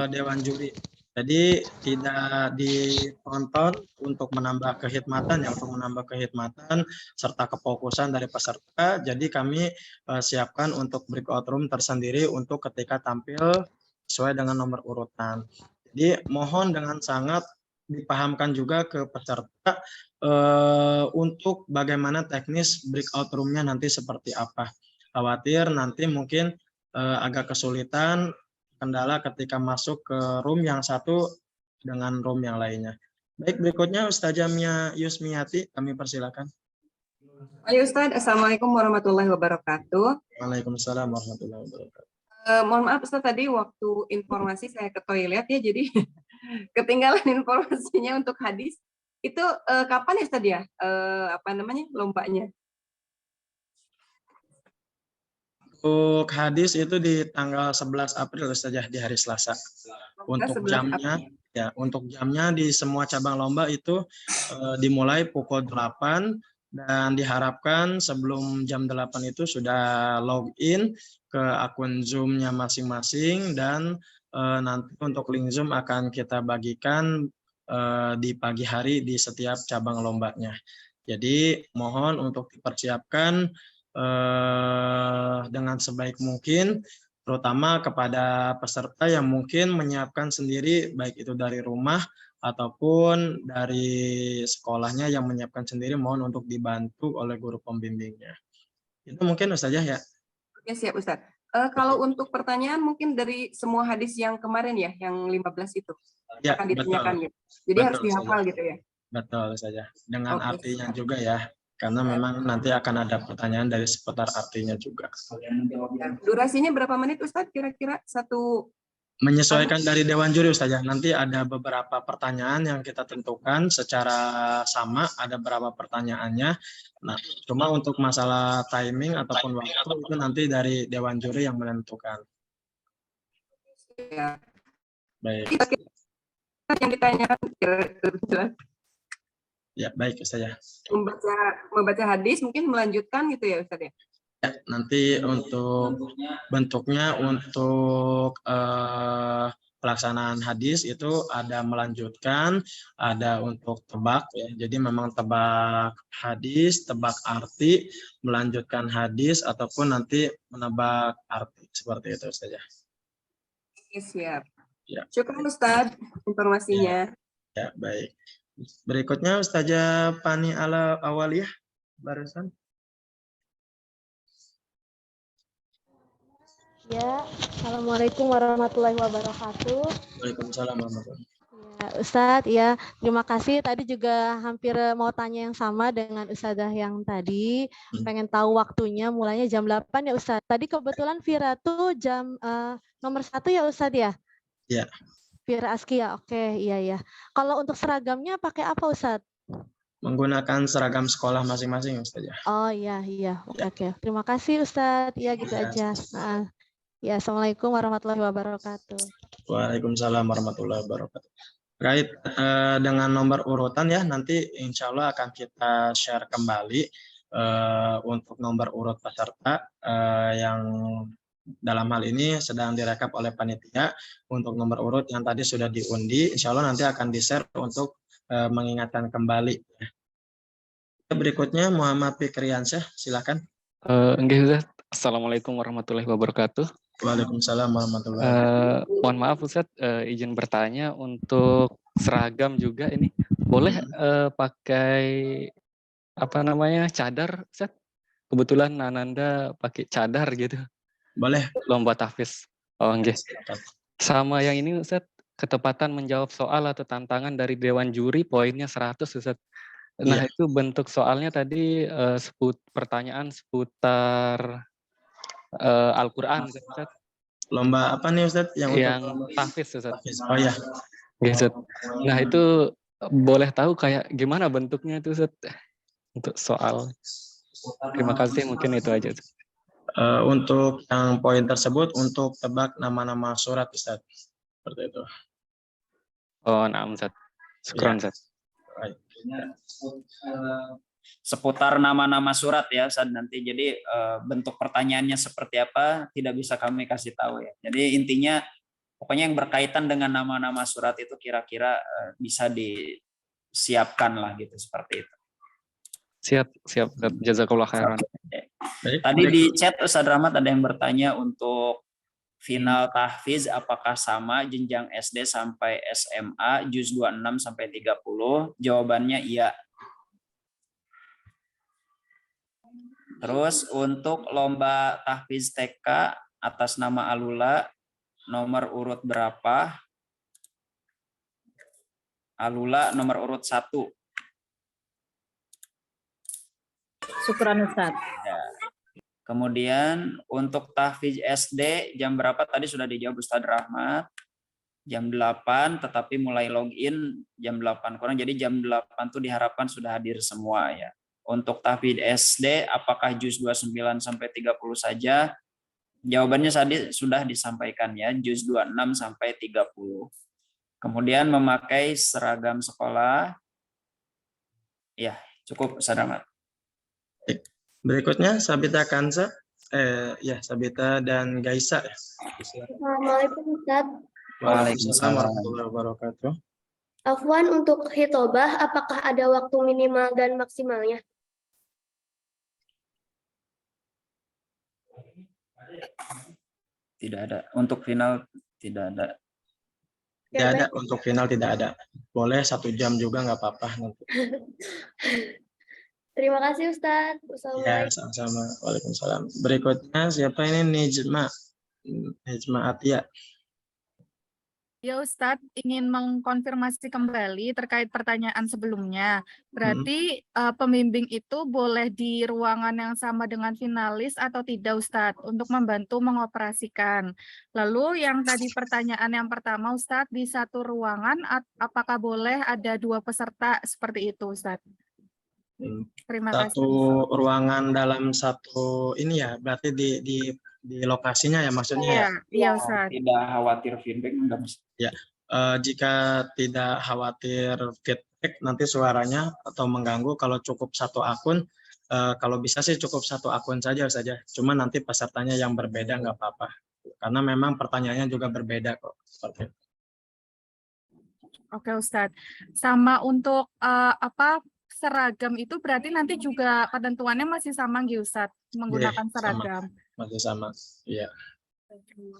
dewan juri. Jadi tidak ditonton untuk menambah kehikmatan serta kefokusan dari peserta. Jadi kami siapkan untuk breakout room tersendiri untuk ketika tampil sesuai dengan nomor urutan. Jadi mohon dengan sangat dipahamkan juga ke peserta untuk bagaimana teknis breakout room-nya nanti seperti apa. Khawatir nanti mungkin agak kesulitan, kendala ketika masuk ke room yang satu dengan room yang lainnya. Baik, berikutnya Ustazah Mia Yusmiati, kami persilakan. Ayo Ustaz, Assalamualaikum warahmatullahi wabarakatuh. Waalaikumsalam warahmatullahi wabarakatuh. Mohon maaf Ustaz, tadi waktu informasi saya ke toilet ya, jadi ketinggalan informasinya untuk hadis. Itu kapan ya Ustaz ya? Lombanya? Untuk hadis itu di tanggal 11 April Ustaz ya, di hari Selasa. Untuk jamnya ya, untuk jamnya di semua cabang lomba itu dimulai pukul 8 dan diharapkan sebelum jam 8 itu sudah login ke akun Zoom-nya masing-masing, dan nanti untuk link Zoom akan kita bagikan di pagi hari di setiap cabang lombanya. Jadi mohon untuk dipersiapkan dengan sebaik mungkin, terutama kepada peserta yang mungkin menyiapkan sendiri, baik itu dari rumah ataupun dari sekolahnya yang menyiapkan sendiri, mohon untuk dibantu oleh guru pembimbingnya. Itu mungkin Ustazah ya. Ya siap Ustaz. Kalau untuk pertanyaan mungkin dari semua hadis yang kemarin ya, yang 15 itu Ya, akan ditanyakan betul. gitu. Jadi Betul, harus dihafal Ustazah. gitu ya. Betul saja. Dengan Oke, artinya juga ya. Karena memang nanti akan ada pertanyaan dari seputar artinya juga. Durasinya berapa menit Ustaz kira-kira? Menyesuaikan dari Dewan Juri Ustazah. Nanti ada beberapa pertanyaan yang kita tentukan secara sama, ada beberapa pertanyaannya. Nah, cuma untuk masalah timing ataupun waktu itu nanti dari Dewan Juri yang menentukan. Ya. Baik. Yang ditanyakan kira-kira. Ya, baik Ustazah. Membaca hadis mungkin melanjutkan gitu ya Ustaz ya. Ya, nanti untuk bentuknya untuk pelaksanaan hadis itu ada melanjutkan, ada untuk tebak ya. Jadi memang tebak hadis, tebak arti, melanjutkan hadis ataupun nanti menebak arti seperti itu saja. Oke, siap. Ya. Syukur Ustadz informasinya. Ya, baik. Berikutnya Ustazah Pani Ala Awaliyah barusan. Ya, Assalamualaikum warahmatullahi wabarakatuh. Waalaikumsalam warahmatullahi wabarakatuh. Ya, Ustadz, ya terima kasih. Tadi juga hampir mau tanya yang sama dengan Ustazah yang tadi. Pengen tahu waktunya, mulainya jam 8 ya Ustadz. Tadi kebetulan Vira tuh jam nomor 1 ya Ustadz ya? Ya. Vira Askia, oke, iya ya. Kalau untuk seragamnya pakai apa Ustadz? Menggunakan seragam sekolah masing-masing Ustazah. Oh iya, oke. Terima kasih Ustadz. Ya gitu aja. Nah, ya, Assalamualaikum warahmatullahi wabarakatuh. Waalaikumsalam warahmatullahi wabarakatuh. Terkait dengan nomor urutan ya, nanti insya Allah akan kita share kembali untuk nomor urut peserta yang dalam hal ini sedang direkap oleh panitia. Untuk nomor urut yang tadi sudah diundi, insya Allah nanti akan di-share untuk mengingatkan kembali. Berikutnya Muhammad Fikriansyah, silakan. Ustaz. Assalamualaikum warahmatullahi wabarakatuh. Waalaikumsalam warahmatullahi wabarakatuh. Mohon maaf Ustaz, izin bertanya untuk seragam juga ini boleh pakai apa namanya cadar Ustaz? Kebetulan Ananda pakai cadar gitu. Boleh. Lomba tahfiz. Oh nggih. Sama yang ini Ustaz, ketepatan menjawab soal atau tantangan dari dewan juri poinnya 100 Ustaz. Nah, itu bentuk soalnya tadi pertanyaan seputar Al-Qur'an Ustaz. Lomba apa nih Ustaz? Yang tahfiz Ustaz. Oh ya. Ustaz. Nah, itu boleh tahu kayak gimana bentuknya itu Ustaz? Untuk soal. Terima kasih, mungkin itu aja. Untuk yang poin tersebut untuk tebak nama-nama surat Ustaz. Seperti itu. Oh, nah Ustaz. Syukran Ustaz. Baik. Seputar nama-nama surat ya Ustaz nanti. Jadi bentuk pertanyaannya seperti apa tidak bisa kami kasih tahu ya. Jadi intinya pokoknya yang berkaitan dengan nama-nama surat itu kira-kira bisa disiapkan lah gitu seperti itu. Siap. Jazakallah khairan. Tadi di chat Ustaz Rahmat ada yang bertanya untuk final tahfiz apakah sama jenjang SD sampai SMA juz 26 sampai 30? Jawabannya iya. Terus untuk lomba tahfiz TK atas nama Alula nomor urut berapa? Alula nomor urut 1. Syukran Ustaz. Ya. Kemudian untuk tahfiz SD jam berapa tadi sudah dijawab Ustaz Rahmat. Jam 8 tetapi mulai login jam 8 kurang. Jadi jam 8 tuh diharapkan sudah hadir semua ya. Untuk tahfiz SD apakah juz 29 sampai 30 saja? Jawabannya tadi sudah disampaikan ya, juz 26 sampai 30. Kemudian memakai seragam sekolah. Ya, cukup Ustaz Rahmat. Berikutnya Sabita Kansa, Sabita dan Gaisa. Assalamualaikum Ustaz. Waalaikumsalam warahmatullahi wabarakatuh. Afwan, untuk khitobah apakah ada waktu minimal dan maksimalnya? Tidak ada. Untuk final tidak ada. Tidak ada, untuk final tidak ada. Boleh 1 jam juga nggak apa-apa nanti. Terima kasih Ustaz. Ya, sama-sama. Waalaikumsalam. Berikutnya siapa ini? Nejma Atia. Ya Ustadz, ingin mengkonfirmasi kembali terkait pertanyaan sebelumnya. Berarti pembimbing itu boleh di ruangan yang sama dengan finalis atau tidak Ustadz untuk membantu mengoperasikan. Lalu yang tadi pertanyaan yang pertama Ustadz, di satu ruangan apakah boleh ada 2 peserta seperti itu Ustadz? Terima kasih. Satu ruangan dalam satu ini ya, berarti di lokasinya ya maksudnya. Iya Ustaz. Tidak khawatir feedback enggak Mas? Ya, jika tidak khawatir feedback nanti suaranya atau mengganggu, kalau cukup 1 akun, kalau bisa sih cukup 1 akun saja. Cuma nanti pesertanya yang berbeda nggak apa-apa, karena memang pertanyaannya juga berbeda kok. Seperti itu. Oke Ustadz. Sama untuk seragam itu berarti nanti juga ketentuannya masih sama nggih Ustadz, menggunakan seragam. Masih sama. Iya.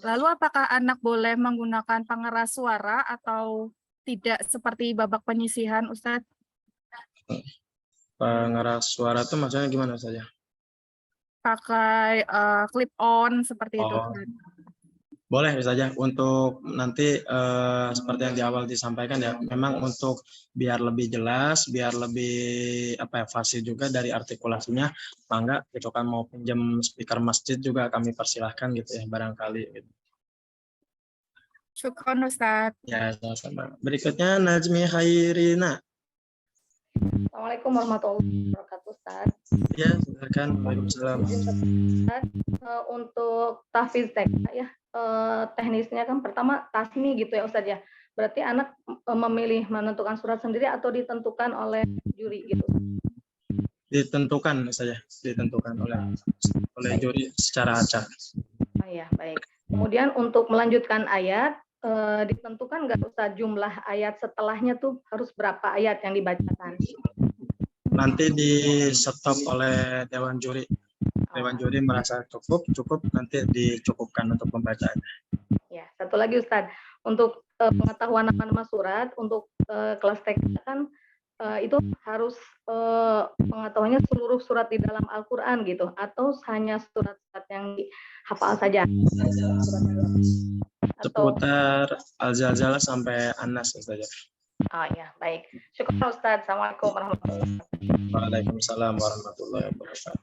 Lalu apakah anak boleh menggunakan pengeras suara atau tidak seperti babak penyisihan Ustadz? Pengeras suara itu maksudnya gimana saja? Pakai clip on seperti itu. Boleh saja untuk nanti seperti yang di awal disampaikan ya, memang untuk biar lebih jelas, biar lebih fasih juga dari artikulasinya, mangga gitu kan, mau pinjam speaker masjid juga kami persilahkan gitu ya barangkali. Gitu. Syukron Ustadz. Ya sama-sama. Berikutnya Najmi Khairina. Assalamualaikum warahmatullahi wabarakatuh Ustadz. Ya silakan. Waalaikumsalam. Untuk tahfiz TK ya. Teknisnya kan pertama tasmi gitu ya Ustadz ya. Berarti anak memilih menentukan surat sendiri atau ditentukan oleh juri gitu? Ditentukan saja, ditentukan oleh juri secara acak. Oh ya, baik. Kemudian untuk melanjutkan ayat, ditentukan nggak Ustadz jumlah ayat setelahnya tuh harus berapa ayat yang dibacakan? Nanti di stop oleh Dewan Juri. Dewan Juri merasa cukup nanti dicukupkan untuk pembacaan. Ya, satu lagi Ustadz, untuk pengetahuan nama-nama surat untuk kelas TK kan itu harus pengetahuannya seluruh surat di dalam Al-Quran gitu, atau hanya surat-surat yang dihafal saja? Seputar Al-Zalzalah sampai An-Nas saja. Oh ya, baik. Syukur Ustadz. Assalamualaikum warahmatullahi wabarakatuh. Waalaikumsalam warahmatullahi wabarakatuh.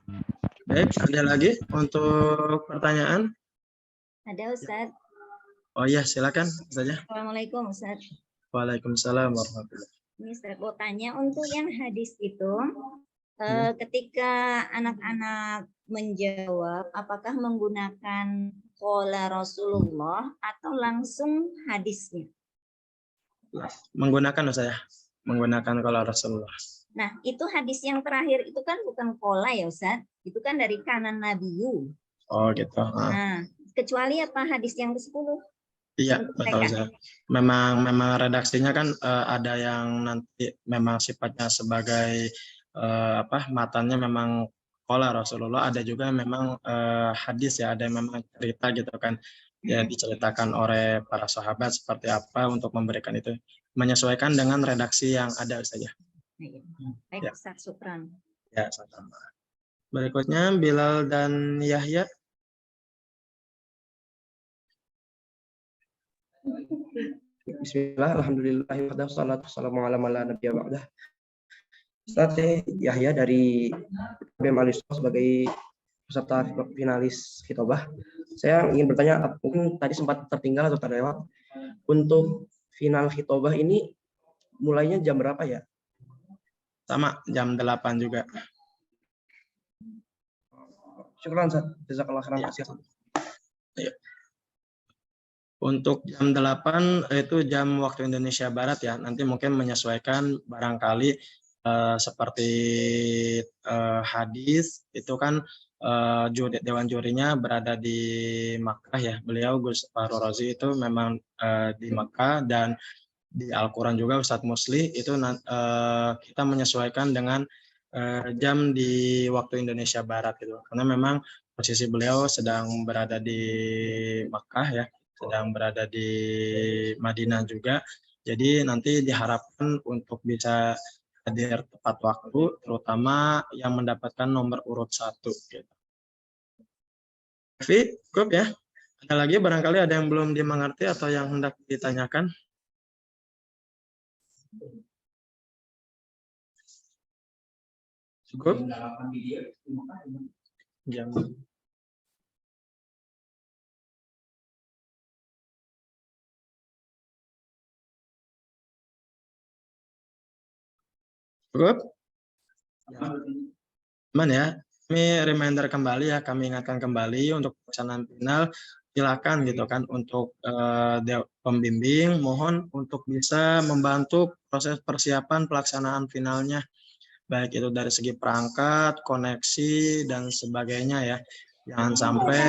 Baik, ada lagi untuk pertanyaan? Ada Ustadz. Oh iya, silakan saja. Assalamualaikum Ustadz. Waalaikumsalam warahmatullahi. Ini Ustadz mau tanya untuk yang hadis itu, ketika anak-anak menjawab, apakah menggunakan qala Rasulullah atau langsung hadisnya? Menggunakan saya, menggunakan qala Rasulullah. Nah, itu hadis yang terakhir itu kan bukan qala ya Ustadz, itu kan dari kanan Nabiyu. Oh gitu. Nah, kecuali apa hadis yang ke-10? Iya, betul saya. Memang redaksinya kan ada yang nanti memang sifatnya sebagai matanya memang qala Rasulullah, ada juga memang hadis ya, ada yang memang cerita gitu kan. Ya diceritakan oleh para sahabat seperti apa untuk memberikan itu, menyesuaikan dengan redaksi yang ada saja. Baik, Ustaz, syukran. Ya, sama. Berikutnya Bilal dan Yahya. Bismillah, alhamdulillah, wassalatu wassalamu ala nabiyya ba'dah. Ustaz Yahya dari BEM Aliswa sebagai peserta finalis khitobah. Saya ingin bertanya, mungkin tadi sempat tertinggal atau terlewat, untuk final khitobah ini mulainya jam berapa ya? Sama, jam 8 juga. Syukran, Ustaz. Jazakallah khairan. Ya. Untuk jam 8 itu jam waktu Indonesia Barat ya. Nanti mungkin menyesuaikan barangkali seperti hadis itu kan dewan jurinya berada di Makkah ya. Beliau Gus Fahru Razi itu memang di Makkah, dan di Al-Quran juga Ustadz Musli itu kita menyesuaikan dengan jam di waktu Indonesia Barat gitu. Karena memang posisi beliau sedang berada di Makkah ya, sedang berada di Madinah juga. Jadi nanti diharapkan untuk bisa hadir tepat waktu, terutama yang mendapatkan nomor urut 1 gitu. Cukup ya. Ada lagi barangkali ada yang belum dimengerti atau yang hendak ditanyakan? Cukup? Jam. Cukup? Aman ya? Ini reminder kembali ya, kami ingatkan kembali untuk pelaksanaan final, silakan gitu kan untuk pembimbing, mohon untuk bisa membantu proses persiapan pelaksanaan finalnya, baik itu dari segi perangkat, koneksi, dan sebagainya ya. Jangan sampai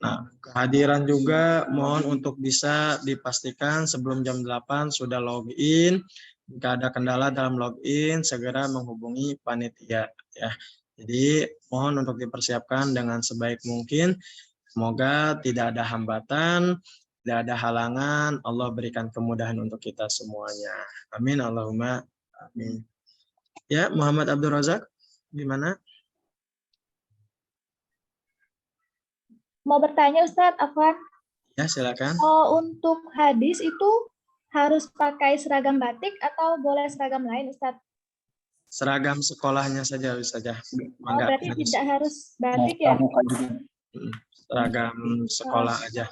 Nah, kehadiran juga mohon untuk bisa dipastikan sebelum jam 8 sudah login. Jika ada kendala dalam login, segera menghubungi panitia ya. Jadi mohon untuk dipersiapkan dengan sebaik mungkin. Semoga tidak ada hambatan, tidak ada halangan. Allah berikan kemudahan untuk kita semuanya. Amin Allahumma amin. Ya, Muhammad Abdul Razak, gimana? Mau bertanya Ustadz, Afwan. Ya, silakan. Untuk hadis itu harus pakai seragam batik atau boleh seragam lain, Ustadz? Seragam sekolahnya saja, Ustazah. Berarti tidak harus batik ya? Seragam sekolah aja.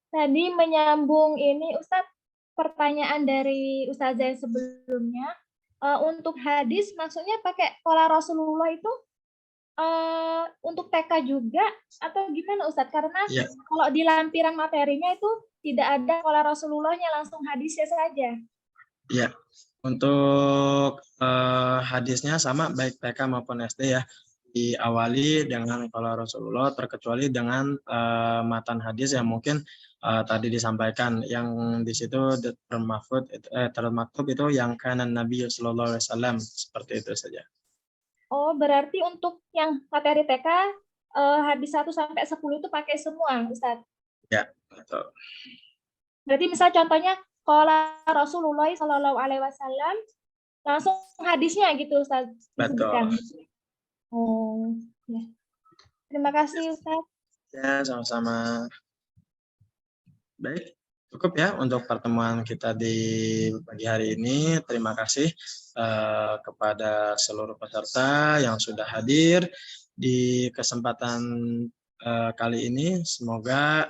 Tadi menyambung ini, Ustadz, pertanyaan dari Ustazah yang sebelumnya. Untuk hadis, maksudnya pakai pola Rasulullah itu untuk TK juga atau gimana Ustadz? Karena kalau di lampiran materinya itu tidak ada pola Rasulullahnya, langsung hadisnya saja. Ya, untuk hadisnya sama baik TK maupun SD ya. Diawali dengan pola Rasulullah, terkecuali dengan matan hadis yang mungkin tadi disampaikan, yang di situ termaktub itu yang kanan Nabi Sallallahu Alaihi Wasallam, seperti itu saja. Oh, berarti untuk yang materi TK hadis 1 sampai 10 itu pakai semua, Ustaz? Ya, betul. Berarti misal contohnya qala Rasulullah Sallallahu Alaihi Wasallam, langsung hadisnya gitu, Ustaz? Betul. Oh, ya. Terima kasih, Ustaz. Ya, sama-sama. Baik, cukup ya untuk pertemuan kita di pagi hari ini. Terima kasih kepada seluruh peserta yang sudah hadir di kesempatan kali ini. Semoga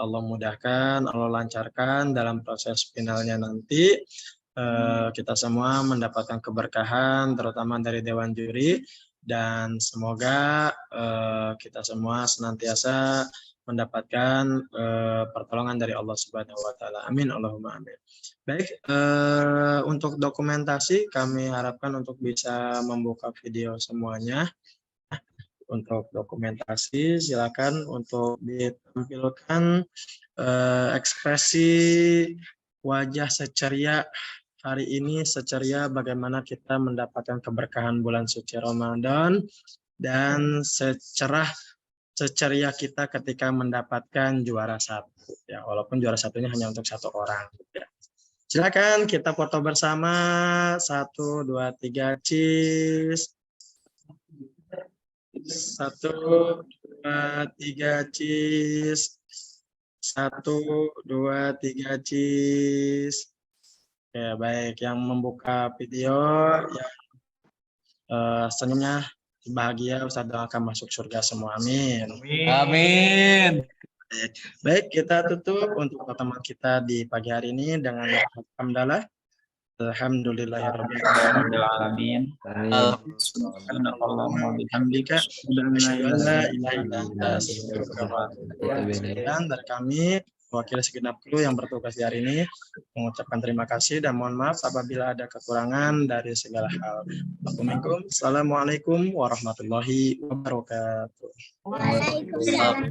Allah mudahkan, Allah lancarkan dalam proses finalnya nanti. Kita semua mendapatkan keberkahan, terutama dari Dewan Juri, dan semoga kita semua senantiasa mendapatkan pertolongan dari Allah Subhanahu wa taala. Amin Allahumma amin. Baik, untuk dokumentasi kami harapkan untuk bisa membuka video semuanya. Untuk dokumentasi silakan untuk ditampilkan ekspresi wajah seceria hari ini, seceria bagaimana kita mendapatkan keberkahan bulan suci Ramadan, dan seceria kita ketika mendapatkan juara 1 ya, walaupun juara satunya hanya untuk 1 orang ya. Silakan kita foto bersama. 1, 2, 3, cheese. 1, 2, 3, cheese. 1, 2, 3, cheese. Ya, baik, yang membuka video yang senyumnya bahagia, Ustaz doakan masuk surga semua. Amin. Amin. Baik, kita tutup untuk pertemuan kita di pagi hari ini dengan alhamdulillah. Alhamdulillahirabbil alamin. Subhanallahumma bihamdika asyhadu an la ilaha illa anta astaghfiruka wa atubu ilaik. Dan dari kami wakil segenap kru yang bertugas di hari ini mengucapkan terima kasih dan mohon maaf apabila ada kekurangan dari segala hal. Assalamualaikum warahmatullahi wabarakatuh. Waalaikumsalam.